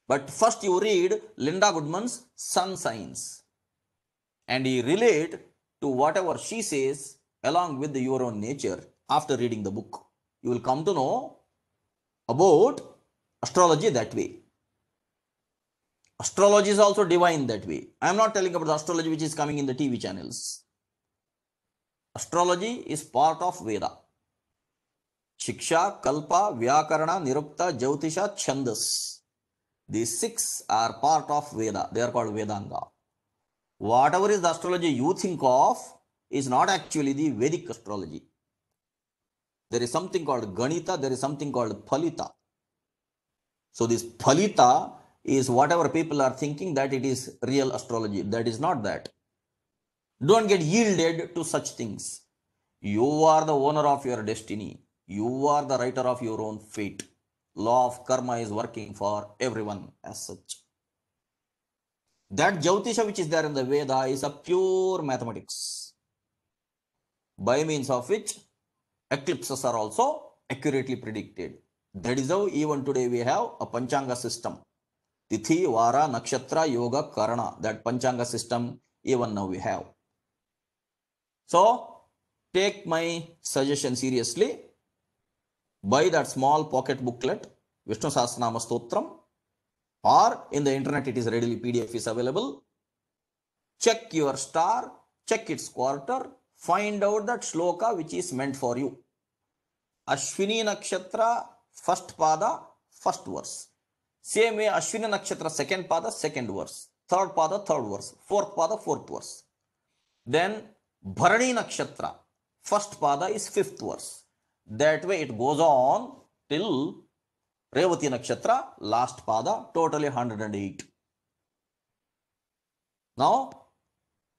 But first you read Linda Goodman's Sun Signs, and you relate to whatever she says along with your own nature. After reading the book, you will come to know about astrology that way. Astrology is also divine that way. I am not telling about the astrology which is coming in the TV channels. Astrology is part of Veda. Shiksha, Kalpa, Vyakarana, Nirukta, Jyotisha, Chandas. These 6 are part of Veda. They are called Vedanga. Whatever is the astrology you think of is not actually the Vedic astrology. There is something called Ganita, there is something called Phalita. So this Phalita is whatever people are thinking that it is real astrology. That is not that. Don't get yielded to such things. You are the owner of your destiny. You are the writer of your own fate. Law of karma is working for everyone as such. That Jyotisha which is there in the Veda is a pure mathematics, by means of which eclipses are also accurately predicted. That is how even today we have a Panchanga system. Tithi, Vara, Nakshatra, Yoga, Karana. That Panchanga system even now we have. So take my suggestion seriously. Buy that small pocket booklet, Vishnu Sahasranama Stotram, or in the internet it is readily PDF is available. Check your star, check its quarter, find out that shloka which is meant for you. Ashwini Nakshatra, first pada, first verse. Same way Ashwini Nakshatra, second pada, second verse. Third pada, third verse. Fourth pada, fourth verse. Then Bharani Nakshatra, first pada is fifth verse. That way it goes on till Revati Nakshatra, last pada, totally 108. Now,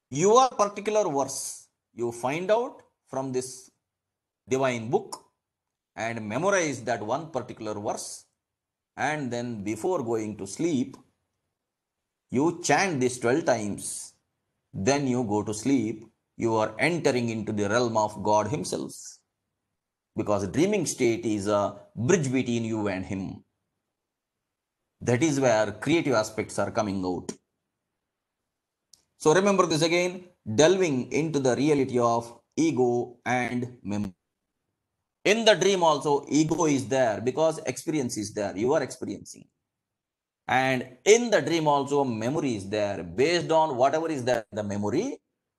your particular verse, you find out from this divine book and memorize that one particular verse, and then before going to sleep, you chant this 12 times. Then you go to sleep. You are entering into the realm of God Himself. Because dreaming state is a bridge between you and Him. That is where creative aspects are coming out. So remember this again, delving into the reality of ego and memory. In the dream also, ego is there because experience is there. You are experiencing. And in the dream also, memory is there. Based on whatever is there in the memory,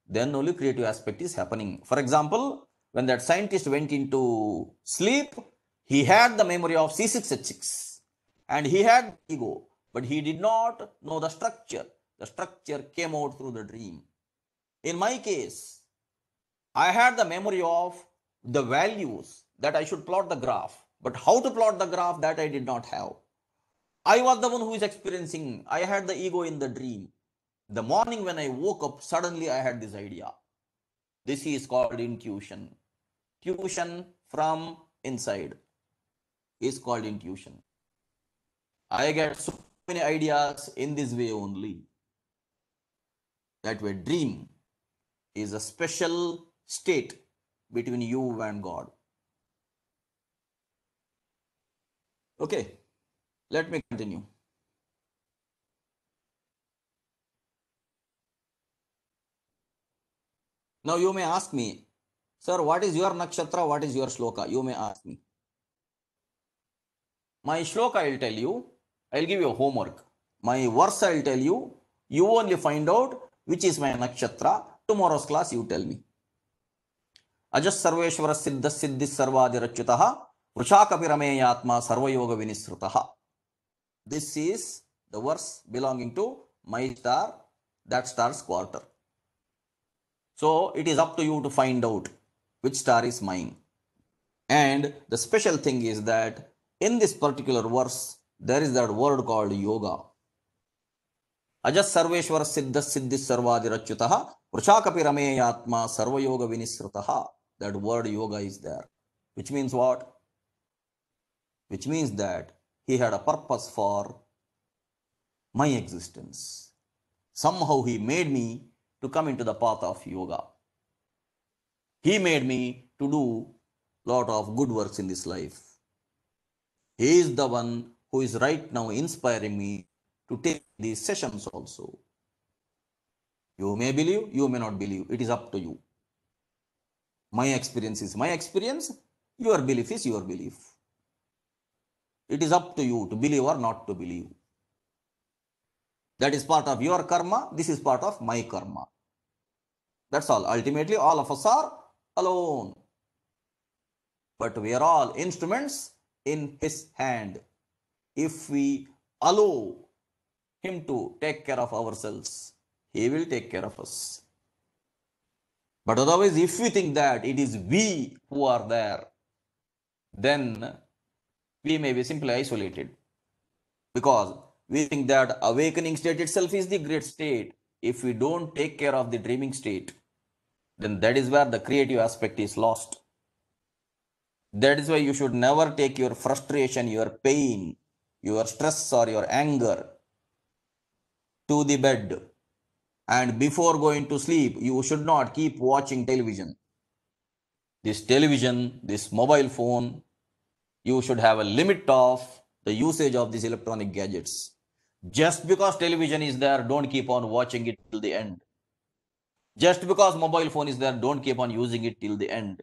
then only creative aspect is happening. For example, when that scientist went into sleep, he had the memory of C6H6 and he had ego, but he did not know the structure. The structure came out through the dream. In my case, I had the memory of the values that I should plot the graph, but how to plot the graph, that I did not have. I was the one who is experiencing. I had the ego in the dream. The morning when I woke up, suddenly I had this idea. This is called intuition. Tuition from inside is called intuition. I get so many ideas in this way only. That way, dream is a special state between you and God. Okay, let me continue. Now you may ask me, sir, what is your nakshatra? What is your shloka? You may ask me. My shloka I will tell you. I will give you a homework. My verse I will tell you. You only find out which is my nakshatra. Tomorrow's class you tell me. Ajas sarveshvara siddha siddhi sarvadirachyutaha vrushakapi rameyatma sarvayoga vinisrutaha. This is the verse belonging to my star, that star's quarter. So it is up to you to find out which star is mine. And the special thing is that in this particular verse, there is that word called yoga. Ajas sarveshvara siddha siddhi sarvadirachyutaha vrushakapi rameyatma sarvayoga vinisrutaha. That word yoga is there. Which means what? which means that he had a purpose for my existence. Somehow he made me to come into the path of yoga. He made me to do lot of good works in this life. He is the one who is right now inspiring me to take these sessions also. You may believe, you may not believe. It is up to you. My experience is my experience. Your belief is your belief. It is up to you to believe or not to believe. That is part of your karma. This is part of my karma. That's all. Ultimately, all of us are alone. But we are all instruments in his hand. If we allow him to take care of ourselves, he will take care of us. But otherwise, if we think that it is we who are there, then we may be simply isolated. Because we think that awakening state itself is the great state. If we don't take care of the dreaming state, then that is where the creative aspect is lost. That is why you should never take your frustration, your pain, your stress or your anger to the bed. And before going to sleep, you should not keep watching television. This television, this mobile phone, you should have a limit of the usage of these electronic gadgets. Just because television is there, don't keep on watching it till the end. Just because mobile phone is there, don't keep on using it till the end.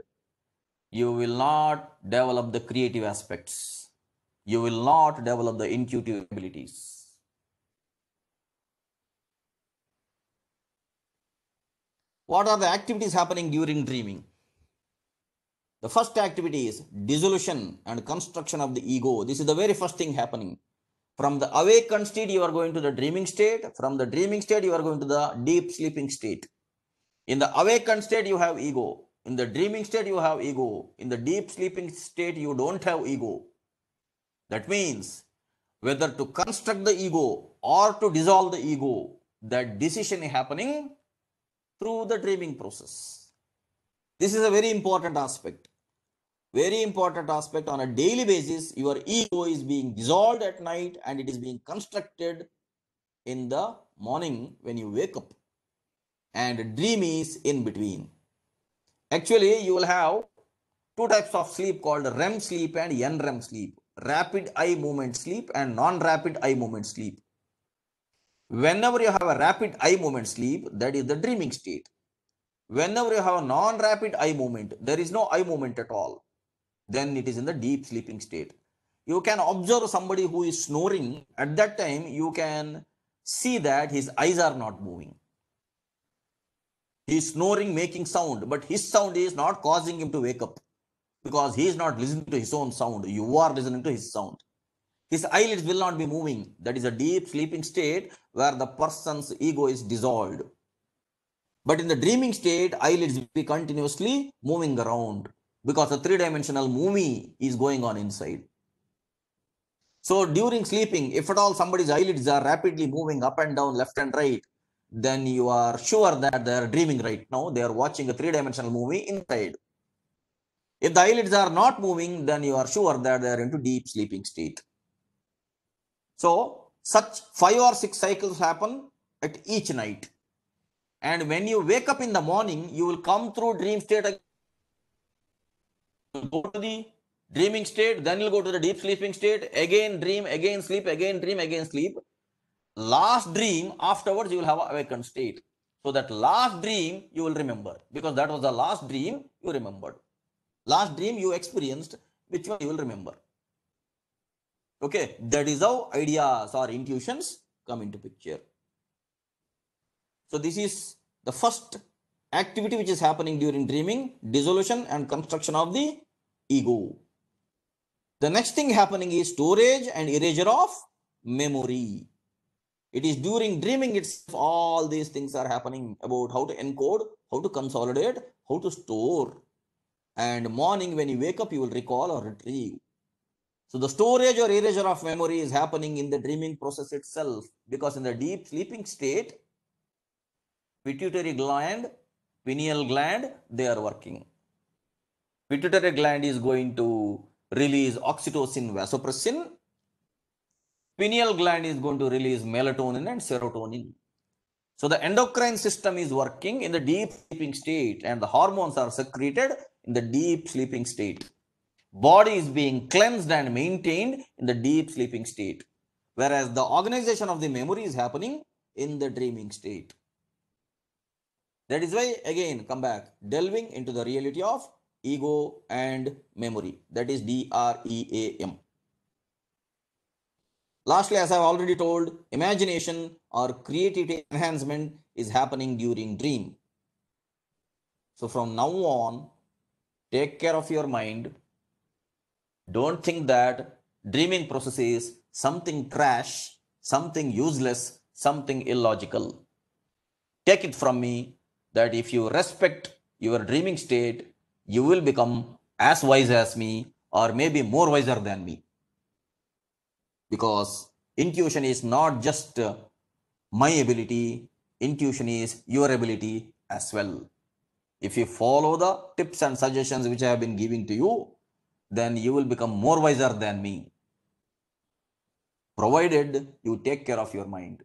You will not develop the creative aspects. You will not develop the intuitive abilities. What are the activities happening during dreaming? The first activity is dissolution and construction of the ego. This is the very first thing happening. From the awakened state, you are going to the dreaming state. From the dreaming state, you are going to the deep sleeping state. In the awakened state, you have ego. In the dreaming state, you have ego. In the deep sleeping state, you don't have ego. That means whether to construct the ego or to dissolve the ego, that decision is happening through the dreaming process. This is a very important aspect. Very important aspect. On a daily basis, your ego is being dissolved at night and it is being constructed in the morning when you wake up. And dream is in between. Actually, you will have two types of sleep called REM sleep and NREM sleep. Rapid eye movement sleep and non-rapid eye movement sleep. Whenever you have a rapid eye movement sleep, that is the dreaming state. Whenever you have a non-rapid eye movement, there is no eye movement at all, then it is in the deep sleeping state. You can observe somebody who is snoring. At that time, you can see that his eyes are not moving. He is snoring, making sound, but his sound is not causing him to wake up because he is not listening to his own sound. You are listening to his sound. His eyelids will not be moving. That is a deep sleeping state where the person's ego is dissolved. But in the dreaming state, eyelids will be continuously moving around because a three-dimensional movie is going on inside. So during sleeping, if at all somebody's eyelids are rapidly moving up and down, left and right, then you are sure that they are dreaming right now. They are watching a three-dimensional movie inside. If the eyelids are not moving, then you are sure that they are into deep sleeping state. So such 5 or 6 cycles happen at each night. And when you wake up in the morning, you will come through dream state. Go to the dreaming state, then you'll go to the deep sleeping state, again dream, again sleep, again dream, again sleep. Last dream, afterwards you will have awakened state. So that last dream you will remember, because that was the last dream you remembered. Last dream you experienced, which one you will remember. Okay, that is how ideas or intuitions come into picture. So this is the first activity which is happening during dreaming, dissolution and construction of the ego. The next thing happening is storage and erasure of memory. It is during dreaming itself all these things are happening about how to encode, how to consolidate, how to store. And morning when you wake up, you will recall or retrieve. So the storage or erasure of memory is happening in the dreaming process itself, because in the deep sleeping state, pituitary gland, pineal gland, they are working. Pituitary gland is going to release oxytocin, vasopressin. Pineal gland is going to release melatonin and serotonin. So the endocrine system is working in the deep sleeping state and the hormones are secreted in the deep sleeping state. Body is being cleansed and maintained in the deep sleeping state, whereas the organization of the memory is happening in the dreaming state. That is why, again, come back, delving into the reality of ego and memory. That is DREAM. Lastly, as I've already told, imagination or creativity enhancement is happening during dream. So from now on, take care of your mind. Don't think that dreaming process is something trash, something useless, something illogical. Take it from me that if you respect your dreaming state, you will become as wise as me or maybe more wiser than me. Because intuition is not just my ability, intuition is your ability as well. If you follow the tips and suggestions which I have been giving to you, then you will become more wiser than me, provided you take care of your mind.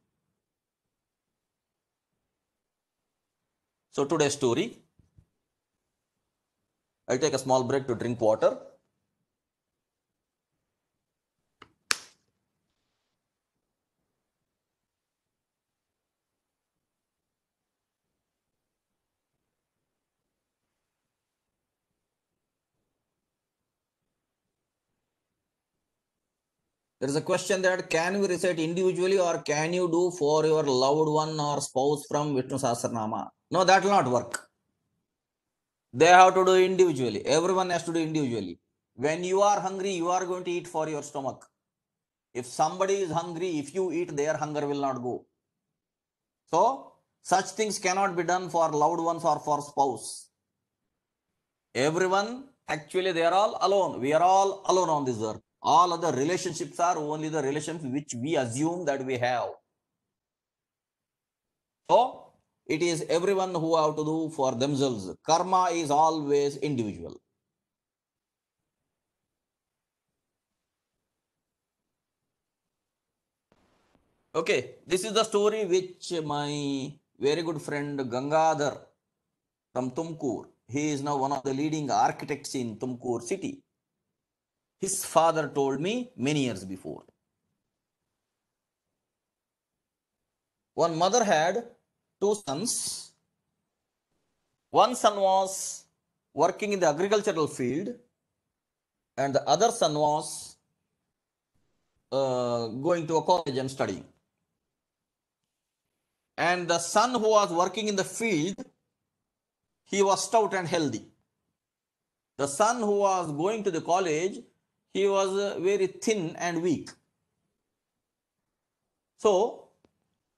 So today's story, I'll take a small break to drink water. There is a question that can we recite individually or can you do for your loved one or spouse from Vishnu Sahasranama? No, that will not work. They have to do individually. Everyone has to do individually. When you are hungry, you are going to eat for your stomach. If somebody is hungry, if you eat, their hunger will not go. So, such things cannot be done for loved ones or for spouse. Everyone, actually, they are all alone. We are all alone on this earth. All other relationships are only the relationships which we assume that we have. So, it is everyone who have to do for themselves. Karma is always individual. Okay, this is the story which my very good friend Gangadhar from Tumkur, he is now one of the leading architects in Tumkur city. His father told me many years before. One mother had two sons. One son was working in the agricultural field and the other son was going to a college and studying. And the son who was working in the field, he was stout and healthy. The son who was going to the college, he was very thin and weak. So,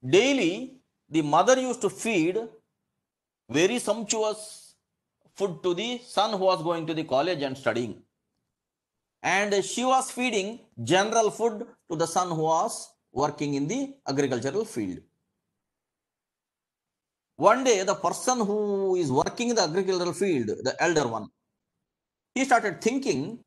daily, the mother used to feed very sumptuous food to the son who was going to the college and studying. And she was feeding general food to the son who was working in the agricultural field. One day, the person who is working in the agricultural field, the elder one, he started thinking,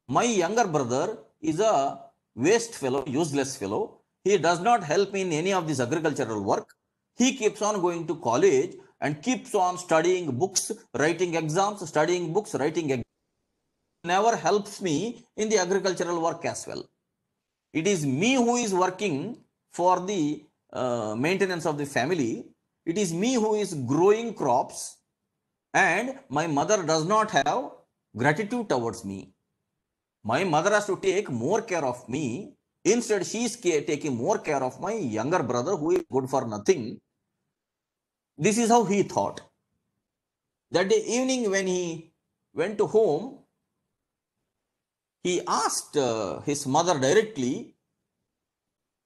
my younger brother is a waste fellow, useless fellow. He does not help me in any of this agricultural work. He keeps on going to college and keeps on studying books, writing exams, studying books, writing exams. Never helps me in the agricultural work as well. It is me who is working for the maintenance of the family. It is me who is growing crops, and my mother does not have gratitude towards me. My mother has to take more care of me. Instead, she is taking more care of my younger brother who is good for nothing. This is how he thought. That day evening when he went to home, he asked his mother directly,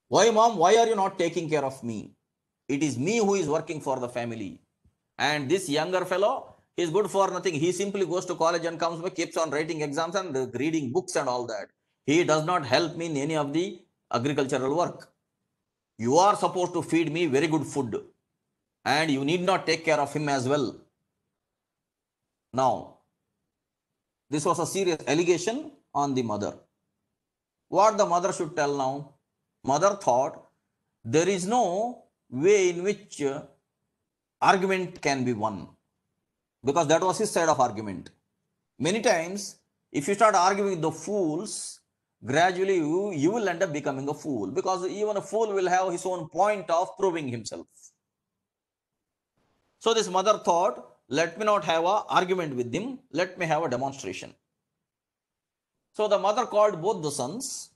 why mom, why are you not taking care of me? It is me who is working for the family. And this younger fellow is good for nothing. He simply goes to college and comes back, keeps on writing exams and reading books and all that. He does not help me in any of the agricultural work. You are supposed to feed me very good food and you need not take care of him as well. Now, this was a serious allegation on the mother. What the mother should tell now? Mother thought there is no way in which argument can be won, because that was his side of argument. Many times, if you start arguing with the fools, gradually you will end up becoming a fool, because even a fool will have his own point of proving himself. So this mother thought, let me not have an argument with him, let me have a demonstration. So the mother called both the sons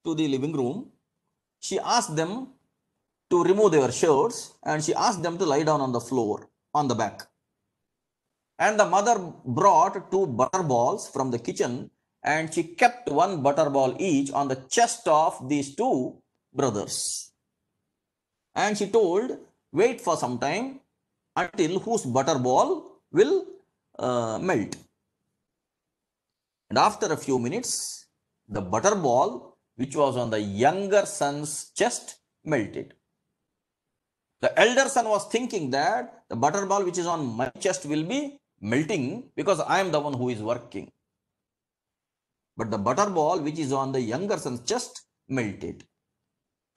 to the living room. She asked them to remove their shirts and she asked them to lie down on the floor, on the back. And the mother brought 2 butter balls from the kitchen and she kept 1 butter ball each on the chest of these 2 brothers. And she told, wait for some time until whose butter ball will melt. And after a few minutes, the butter ball which was on the younger son's chest melted. The elder son was thinking that the butter ball which is on my chest will be melting because I am the one who is working. But the butter ball which is on the younger son's chest melted.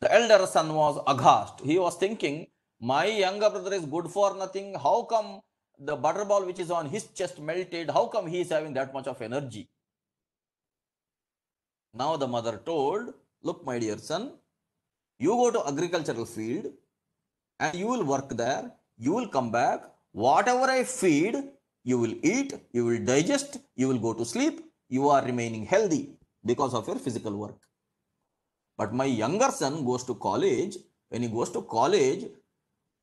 The elder son was aghast. He was thinking, my younger brother is good for nothing. How come the butter ball which is on his chest melted? How come he is having that much of energy? Now the mother told, look, my dear son, you go to agricultural field and you will work there. You will come back. Whatever I feed, you will eat, you will digest, you will go to sleep. You are remaining healthy because of your physical work. But my younger son goes to college. When he goes to college,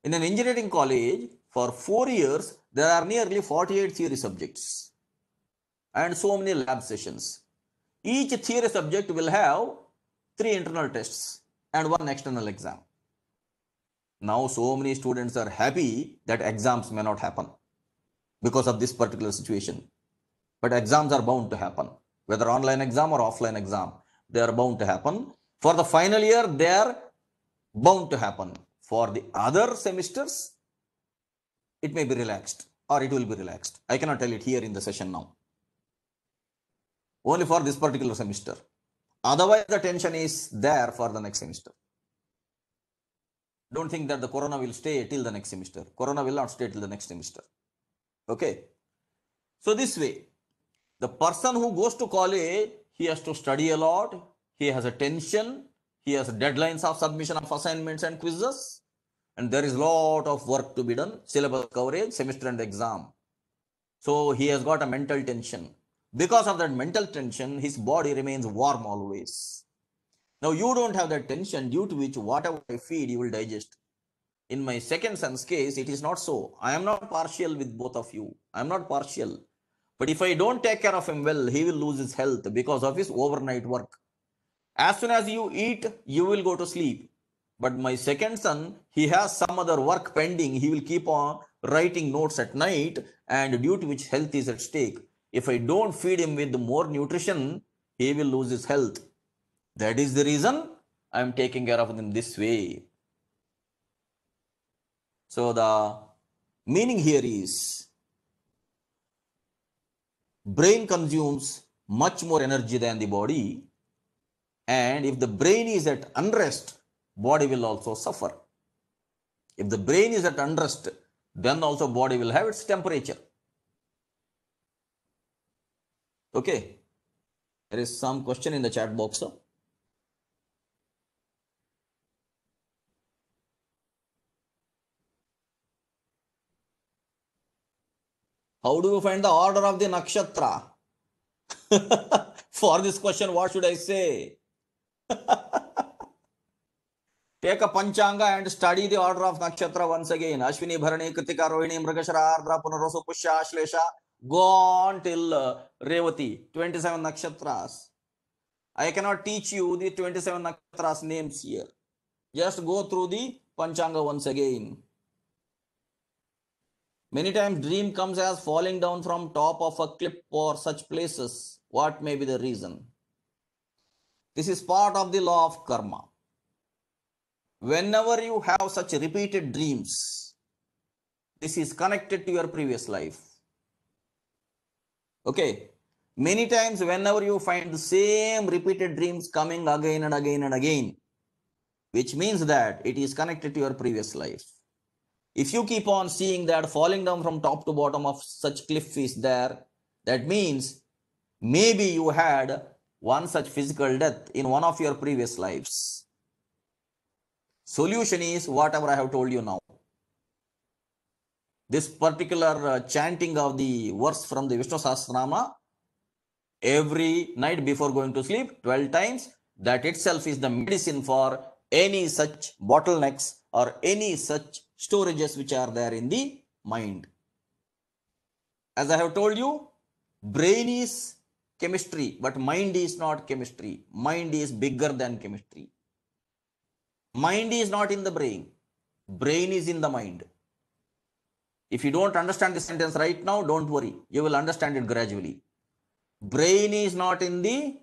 in an engineering college, for 4 years, there are nearly 48 theory subjects and so many lab sessions. Each theory subject will have 3 internal tests and 1 external exam. Now so many students are happy that exams may not happen because of this particular situation. But exams are bound to happen. Whether online exam or offline exam, they are bound to happen. For the final year, they are bound to happen. For the other semesters, it may be relaxed or it will be relaxed. I cannot tell it here in the session now. Only for this particular semester. Otherwise, the tension is there for the next semester. Don't think that the corona will stay till the next semester. Corona will not stay till the next semester. Okay. So this way, the person who goes to college, he has to study a lot. He has a tension. He has deadlines of submission of assignments and quizzes. And there is a lot of work to be done. Syllabus coverage, semester and exam. So he has got a mental tension. Because of that mental tension, his body remains warm always. Now you don't have that tension, due to which whatever I feed, you will digest. In my second son's case, it is not so. I am not partial with both of you. I am not partial. But if I don't take care of him well, he will lose his health because of his overnight work. As soon as you eat, you will go to sleep. But my second son, he has some other work pending. He will keep on writing notes at night, and due to which health is at stake. If I don't feed him with more nutrition, he will lose his health. That is the reason I am taking care of him this way. So the meaning here is, brain consumes much more energy than the body, and if the brain is at unrest, body will also suffer. If the brain is at unrest, then also body will have its temperature. Okay, there is some question in the chat box. How do you find the order of the nakshatra? For this question, what should I say? Take a Panchanga and study the order of nakshatra once again. Ashwini, Bharani, Kritika, Rohini, Mrigashira, Ardra, Punarosu, Pushya, Ashlesha. Go on till Revati. 27 nakshatras. I cannot teach you the 27 nakshatras names here. Just go through the Panchanga once again. Many times dream comes as falling down from top of a cliff or such places. What may be the reason? This is part of the law of karma. Whenever you have such repeated dreams, this is connected to your previous life. Okay. Many times, whenever you find the same repeated dreams coming again and again and again, which means that it is connected to your previous life. If you keep on seeing that falling down from top to bottom of such cliff is there, that means maybe you had one such physical death in one of your previous lives. Solution is whatever I have told you now. This particular chanting of the verse from the Vishnu Sahasranama every night before going to sleep 12 times, that itself is the medicine for any such bottlenecks or any such storages which are there in the mind. As I have told you, brain is chemistry, but mind is not chemistry. Mind is bigger than chemistry. Mind is not in the brain. Brain is in the mind. If you don't understand this sentence right now, don't worry. You will understand it gradually. Brain is not in the,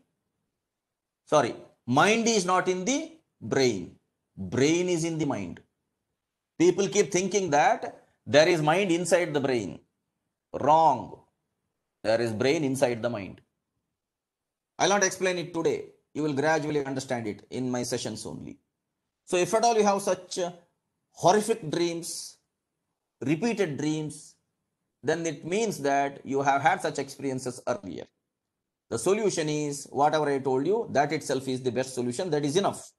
mind is not in the brain. Brain is in the mind. People keep thinking that there is mind inside the brain. Wrong. There is brain inside the mind. I'll not explain it today. You will gradually understand it in my sessions only. So if at all you have such horrific dreams, repeated dreams, then it means that you have had such experiences earlier. The solution is whatever I told you, that itself is the best solution. That is enough.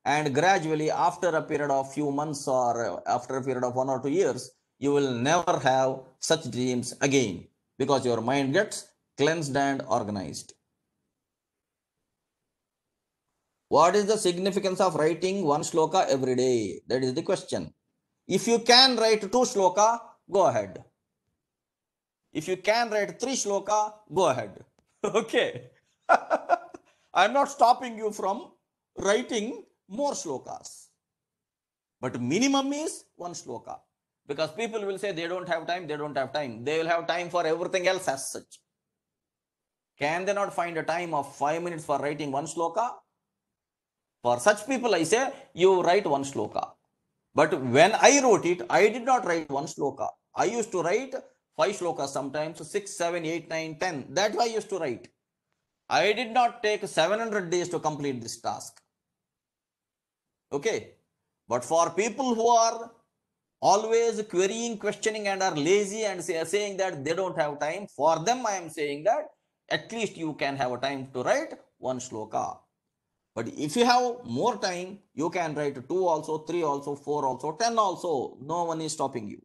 And gradually, after a period of few months or after a period of 1 or 2 years, you will never have such dreams again, because your mind gets cleansed and organized. What is the significance of writing one shloka every day? That is the question. If you can write 2 shloka, go ahead. If you can write 3 shloka, go ahead. Okay. I'm not stopping you from writing more shlokas. But minimum is 1 shloka. Because people will say they don't have time, they don't have time. They will have time for everything else as such. Can they not find a time of 5 minutes for writing 1 shloka? For such people, I say, you write 1 shloka. But when I wrote it, I did not write 1 shloka. I used to write 5 shlokas sometimes, 6, 7, 8, 9, 10. That's why I used to write. I did not take 700 days to complete this task. Okay. But for people who are always querying, questioning, and are lazy and saying that they don't have time, for them I am saying that at least you can have a time to write 1 shloka. But if you have more time, you can write 2 also, 3 also, 4 also, 10 also. No one is stopping you.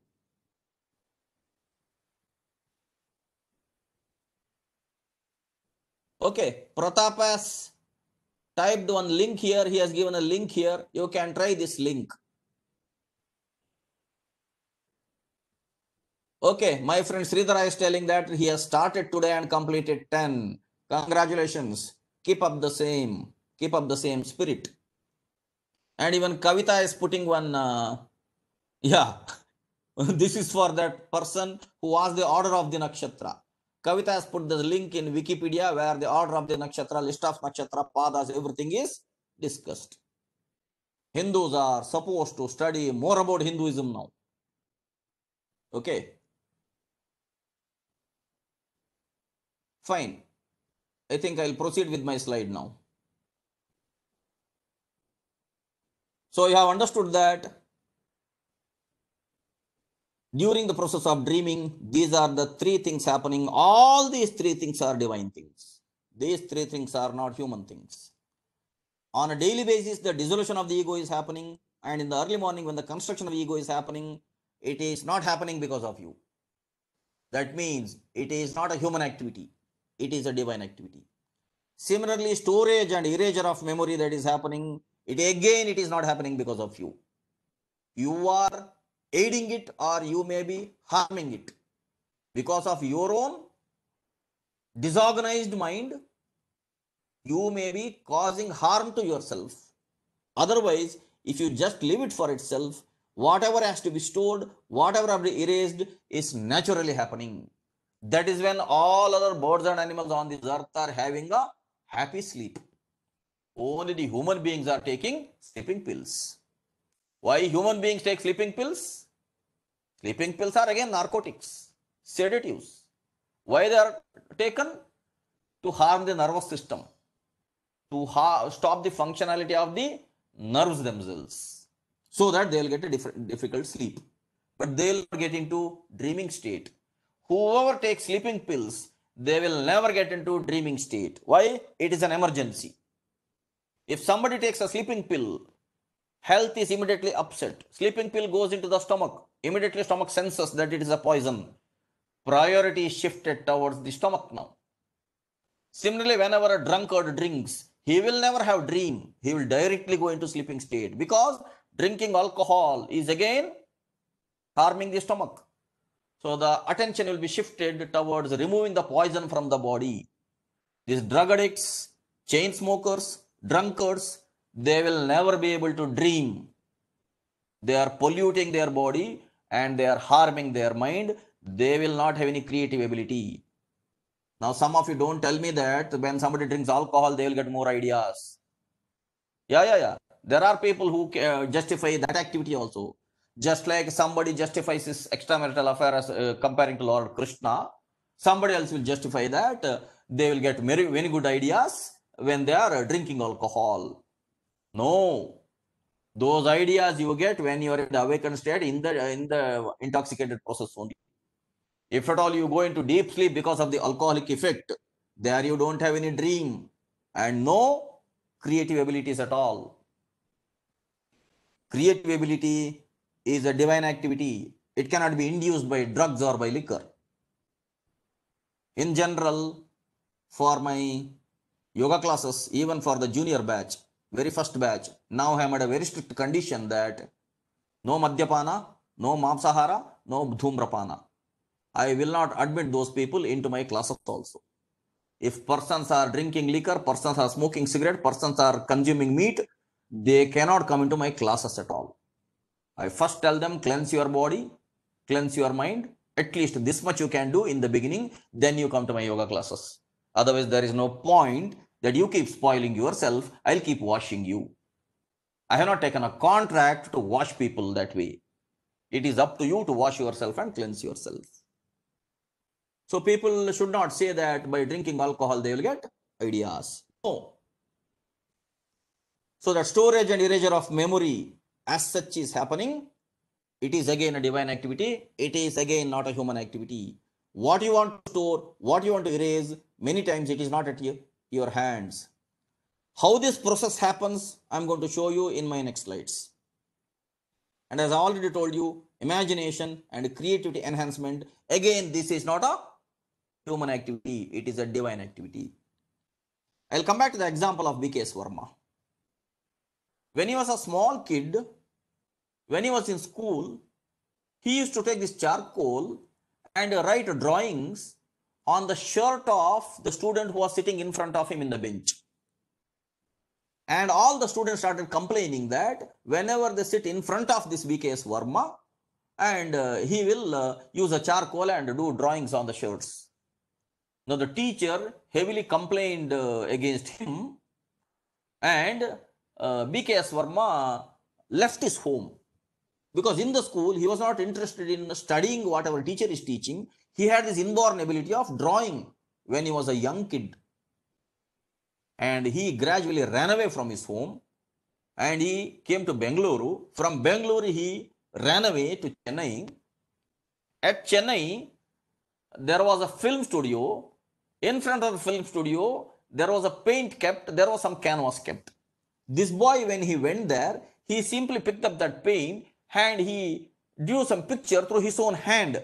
Okay, Pratap has typed one link here. He has given a link here. You can try this link. Okay, my friend Sridhara is telling that he has started today and completed 10. Congratulations. Keep up the same spirit. And even Kavita is putting one, this is for that person who was the order of the nakshatra. Kavita has put the link in Wikipedia where the order of the nakshatra, list of nakshatra, padas, everything is discussed. Hindus are supposed to study more about Hinduism now. Okay. Fine. I think I'll proceed with my slide now. So you have understood that during the process of dreaming, these are the 3 things happening. All these 3 things are divine things. These 3 things are not human things. On a daily basis, the dissolution of the ego is happening. And in the early morning, when the construction of ego is happening, it is not happening because of you. That means it is not a human activity. It is a divine activity. Similarly, storage and erasure of memory that is happening, it is not happening because of you. You are aiding it or you may be harming it. Because of your own disorganized mind, you may be causing harm to yourself. Otherwise, if you just leave it for itself, whatever has to be stored, whatever has to be erased is naturally happening. That is when all other birds and animals on this earth are having a happy sleep. Only the human beings are taking sleeping pills. Why human beings take sleeping pills? Sleeping pills are again narcotics, sedatives. Why they are taken? to harm the nervous system, to stop the functionality of the nerves themselves, so that they'll get a difficult sleep. But they'll get into dreaming state. Whoever takes sleeping pills, they will never get into dreaming state. Why? It is an emergency. If somebody takes a sleeping pill, health is immediately upset. Sleeping pill goes into the stomach. Immediately stomach senses that it is a poison. Priority is shifted towards the stomach now. Similarly, whenever a drunkard drinks, he will never have dream. He will directly go into sleeping state, because drinking alcohol is again harming the stomach. So the attention will be shifted towards removing the poison from the body. These drug addicts, chain smokers, drunkards, they will never be able to dream. They are polluting their body and they are harming their mind. They will not have any creative ability. Now, some of you don't tell me that when somebody drinks alcohol, they will get more ideas. Yeah. There are people who justify that activity also. Just like somebody justifies his extramarital affair as comparing to Lord Krishna, somebody else will justify that they will get very, very good ideas when they are drinking alcohol. No, those ideas you get when you are in the awakened state, in the intoxicated process only. If at all you go into deep sleep because of the alcoholic effect, there you don't have any dream and no creative abilities at all. Creative ability is a divine activity. It cannot be induced by drugs or by liquor. In general, for my yoga classes, even for the junior batch, very first batch, now I am at a very strict condition that no madhyapana, no mamsahara, no dhumrapana. I will not admit those people into my classes also. If persons are drinking liquor, persons are smoking cigarette, persons are consuming meat, they cannot come into my classes at all. I first tell them, cleanse your body, cleanse your mind. At least this much you can do in the beginning, then you come to my yoga classes. Otherwise, there is no point that you keep spoiling yourself. I'll keep washing you. I have not taken a contract to wash people that way. It is up to you to wash yourself and cleanse yourself. So people should not say that by drinking alcohol they will get ideas. No. So that storage and erasure of memory as such is happening. It is again a divine activity. It is again not a human activity. What you want to store, what you want to erase, many times it is not at your hands. How this process happens, I'm going to show you in my next slides. And as I already told you, imagination and creativity enhancement, again, this is not a human activity, it is a divine activity. I'll come back to the example of B.K.S. Verma. When he was a small kid, when he was in school, he used to take this charcoal and write drawings on the shirt of the student who was sitting in front of him in the bench. And all the students started complaining that whenever they sit in front of this B.K.S. Verma, and he will use a charcoal and do drawings on the shirts. Now the teacher heavily complained against him, and B.K.S. Verma left his home, because in the school he was not interested in studying whatever teacher is teaching. He had this inborn ability of drawing when he was a young kid, and he gradually ran away from his home and he came to Bengaluru. From Bengaluru he ran away to Chennai. At Chennai there was a film studio. In front of the film studio there was a paint kept, there was some canvas kept. This boy, when he went there, he simply picked up that paint and he drew some picture through his own hand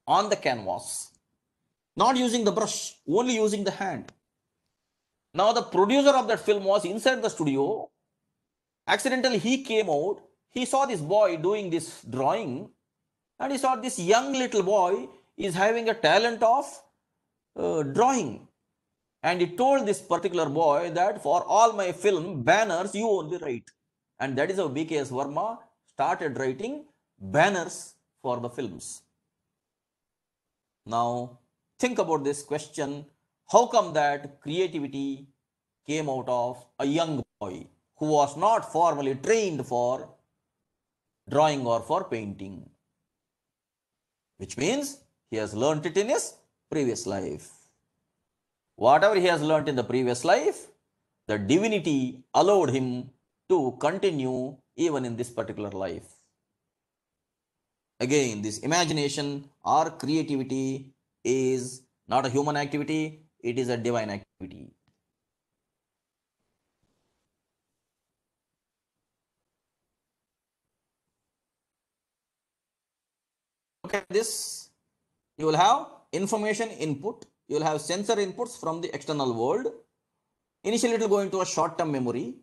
on the canvas, not using the brush, only using the hand. Now the producer of that film was inside the studio. Accidentally he came out, he saw this boy doing this drawing, and he saw this young little boy is having a talent of drawing. And he told this particular boy that for all my film banners you only write. And that is how B.K.S. Verma started writing banners for the films. Now think about this question: how come that creativity came out of a young boy who was not formally trained for drawing or for painting? Which means he has learnt it in his previous life. Whatever he has learnt in the previous life, the divinity allowed him to continue even in this particular life. Again, this imagination or creativity is not a human activity, it is a divine activity. Look at this. You will have information input, you will have sensor inputs from the external world. Initially, it will go into a short-term memory.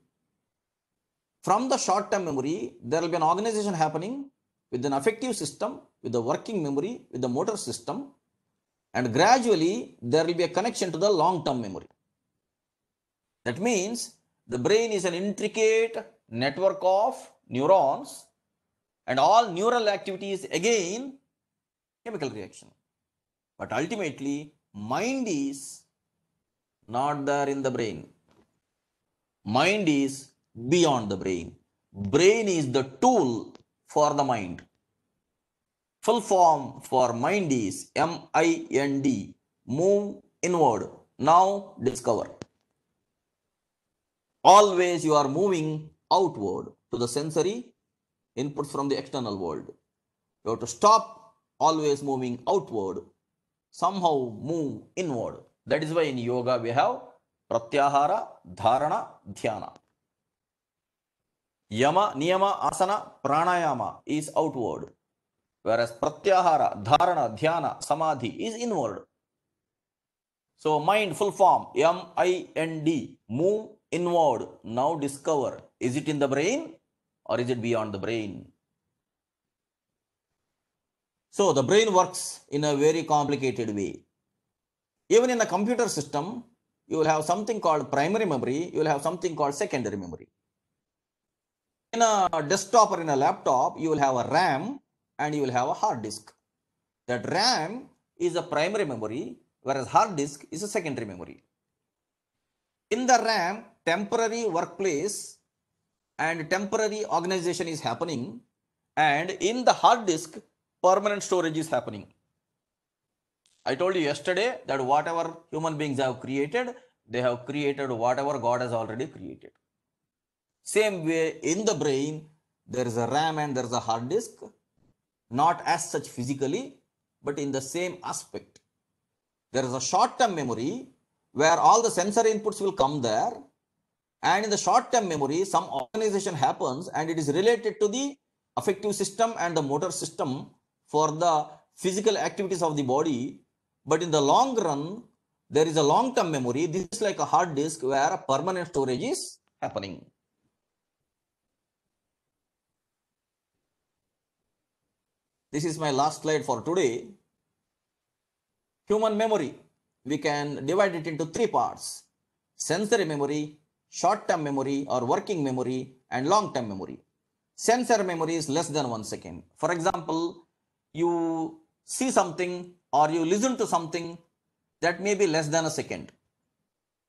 From the short-term memory, there will be an organization happening with an affective system, with the working memory, with the motor system, and gradually there will be a connection to the long-term memory. That means the brain is an intricate network of neurons, and all neural activities again chemical reaction. But ultimately, mind is not there in the brain. Mind is beyond the brain. Brain is the tool for the mind. Full form for mind is MIND, move inward, now discover. Always you are moving outward to the sensory inputs from the external world. You have to stop always moving outward, somehow move inward. That is why in yoga we have pratyahara, dharana, dhyana. Yama, niyama, asana, pranayama is outward, whereas pratyahara, dharana, dhyana, samadhi is inward. So mind, full form, MIND, move inward, now discover. Is it in the brain or is it beyond the brain? So the brain works in a very complicated way. Even in a computer system, you will have something called primary memory, you will have something called secondary memory. In a desktop or in a laptop, you will have a RAM and you will have a hard disk. That RAM is a primary memory, whereas hard disk is a secondary memory. In the RAM, temporary workplace and temporary organization is happening, and in the hard disk, permanent storage is happening. I told you yesterday that whatever human beings have created, they have created whatever God has already created. Same way in the brain, there is a RAM and there is a hard disk, not as such physically, but in the same aspect. There is a short-term memory where all the sensory inputs will come there, and in the short-term memory, some organization happens and it is related to the affective system and the motor system for the physical activities of the body. But in the long run, there is a long-term memory. This is like a hard disk where a permanent storage is happening. This is my last slide for today. Human memory, we can divide it into three parts: sensory memory, short-term memory or working memory, and long-term memory. Sensory memory is less than 1 second. For example, you see something or you listen to something that may be less than a second.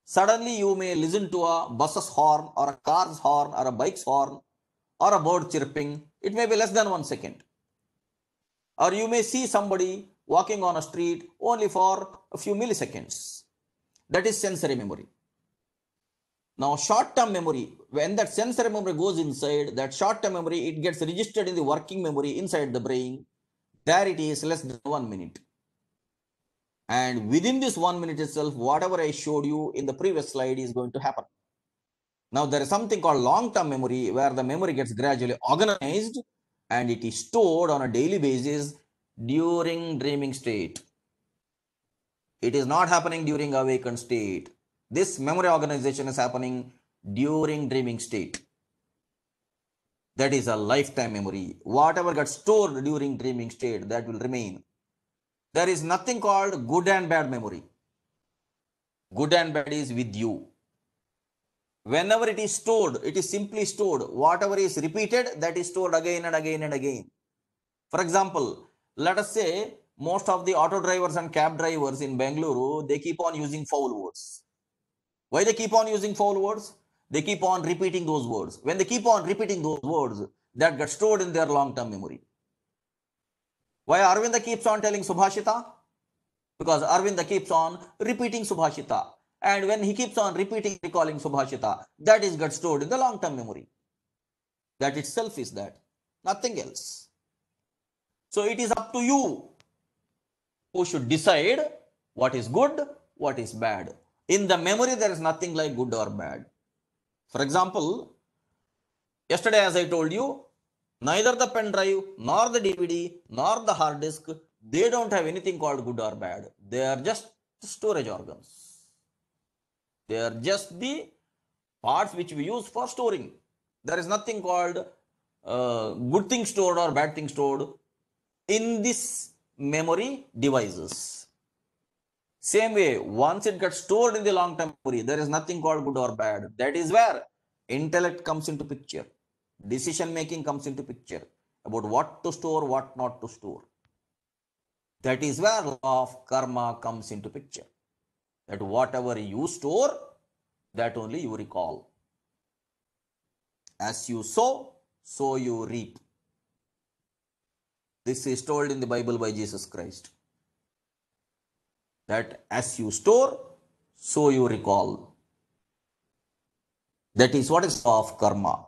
Suddenly you may listen to a bus's horn or a car's horn or a bike's horn or a bird chirping. It may be less than 1 second. Or you may see somebody walking on a street only for a few milliseconds. That is sensory memory. Now, short-term memory, when that sensory memory goes inside, that short-term memory, it gets registered in the working memory inside the brain. There it is less than 1 minute. And within this 1 minute itself, whatever I showed you in the previous slide is going to happen. Now, there is something called long-term memory where the memory gets gradually organized and it is stored on a daily basis during dreaming state. It is not happening during awakened state. This memory organization is happening during dreaming state. That is a lifetime memory. Whatever gets stored during dreaming state, that will remain. There is nothing called good and bad memory. Good and bad is with you. Whenever it is stored, it is simply stored. Whatever is repeated, that is stored again and again and again. For example, let us say most of the auto drivers and cab drivers in Bengaluru, they keep on using foul words. Why they keep on using foul words? They keep on repeating those words. When they keep on repeating those words, that gets stored in their long-term memory. Why Arvinda keeps on telling Subhashita? because Arvinda keeps on repeating Subhashita. And when he keeps on repeating, recalling Subhashita, that is got stored in the long-term memory. That itself is that, nothing else. So it is up to you who should decide what is good, what is bad. In the memory, there is nothing like good or bad. For example, yesterday, as I told you, neither the pen drive, nor the DVD, nor the hard disk, they don't have anything called good or bad. They are just storage organs. They are just the parts which we use for storing. There is nothing called good thing stored or bad thing stored in this memory devices. Same way, once it gets stored in the long-term memory, there is nothing called good or bad. That is where intellect comes into picture. Decision making comes into picture about what to store, what not to store. That is where law of karma comes into picture. That whatever you store, that only you recall. As you sow, so you reap. This is told in the Bible by Jesus Christ. That as you store, so you recall. That is what is law of karma.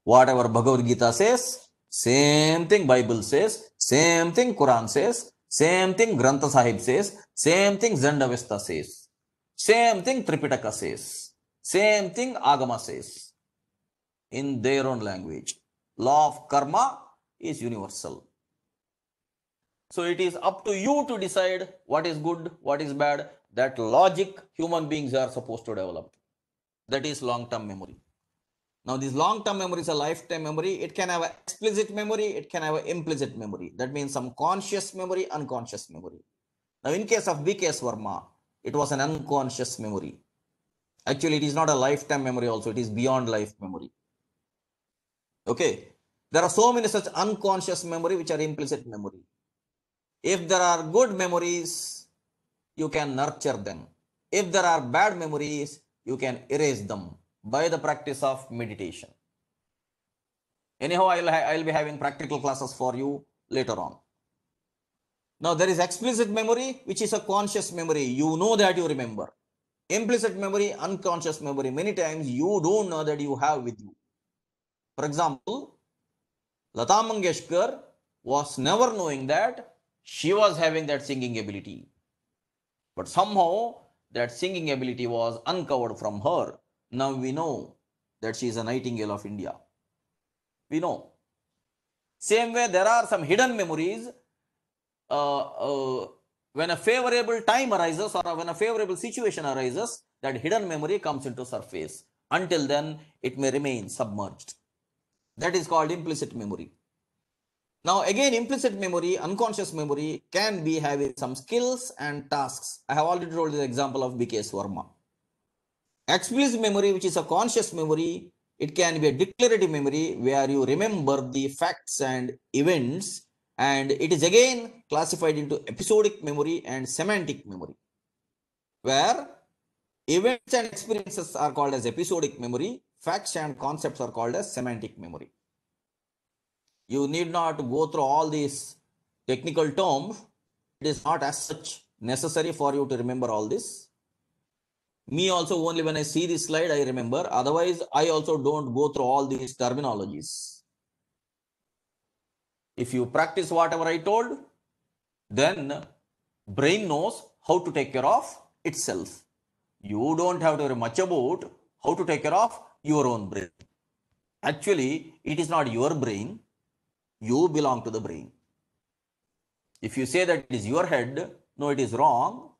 Whatever Bhagavad Gita says, same thing Bible says, same thing Quran says, same thing Grantha Sahib says, same thing Zendavesta says, same thing Tripitaka says, same thing Agama says, in their own language. Law of karma is universal. So it is up to you to decide what is good, what is bad. That logic human beings are supposed to develop. That is long-term memory. Now, this long-term memory is a lifetime memory. It can have an explicit memory. It can have an implicit memory. That means some conscious memory, unconscious memory. Now, in case of B.K.S. Verma, it was an unconscious memory. Actually, it is not a lifetime memory also. It is beyond life memory. Okay. There are so many such unconscious memory which are implicit memory. If there are good memories, you can nurture them. If there are bad memories, you can erase them by the practice of meditation. Anyhow, I'll be having practical classes for you later on. Now, there is explicit memory, which is a conscious memory. You know that you remember. Implicit memory, unconscious memory. Many times you don't know that you have with you. For example, Lata Mangeshkar was never knowing that she was having that singing ability. But somehow that singing ability was uncovered from her. Now we know that she is a nightingale of India. We know. Same way, there are some hidden memories. When a favorable time arises or when a favorable situation arises, that hidden memory comes into surface. Until then, it may remain submerged. That is called implicit memory. Now, again, implicit memory, unconscious memory can be having some skills and tasks. I have already told you the example of B.K.S. Verma. Explicit memory, which is a conscious memory, it can be a declarative memory where you remember the facts and events, and it is again classified into episodic memory and semantic memory, where events and experiences are called as episodic memory, facts and concepts are called as semantic memory. You need not go through all these technical terms. It is not as such necessary for you to remember all this. Me also, only when I see this slide, I remember. Otherwise, I also don't go through all these terminologies. If you practice whatever I told, then brain knows how to take care of itself. You don't have to worry much about how to take care of your own brain. Actually, it is not your brain. You belong to the brain. If you say that it is your head, no, it is wrong.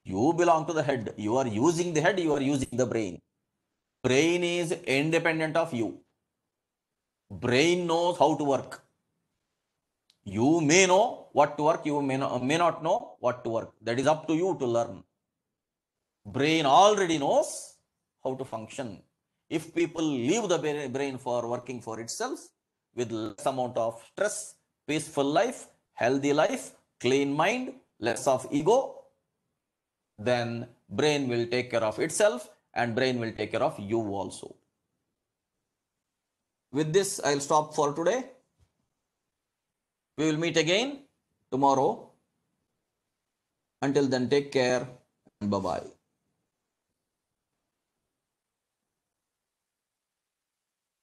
You belong to the head. You are using the head, you are using the brain. Brain is independent of you. Brain knows how to work. You may know what to work, you may not know what to work. That is up to you to learn. Brain already knows how to function. If people leave the brain for working for itself, with less amount of stress, peaceful life, healthy life, clean mind, less of ego, then brain will take care of itself and brain will take care of you also. With this, I'll stop for today. We will meet again tomorrow. Until then, take care and bye bye.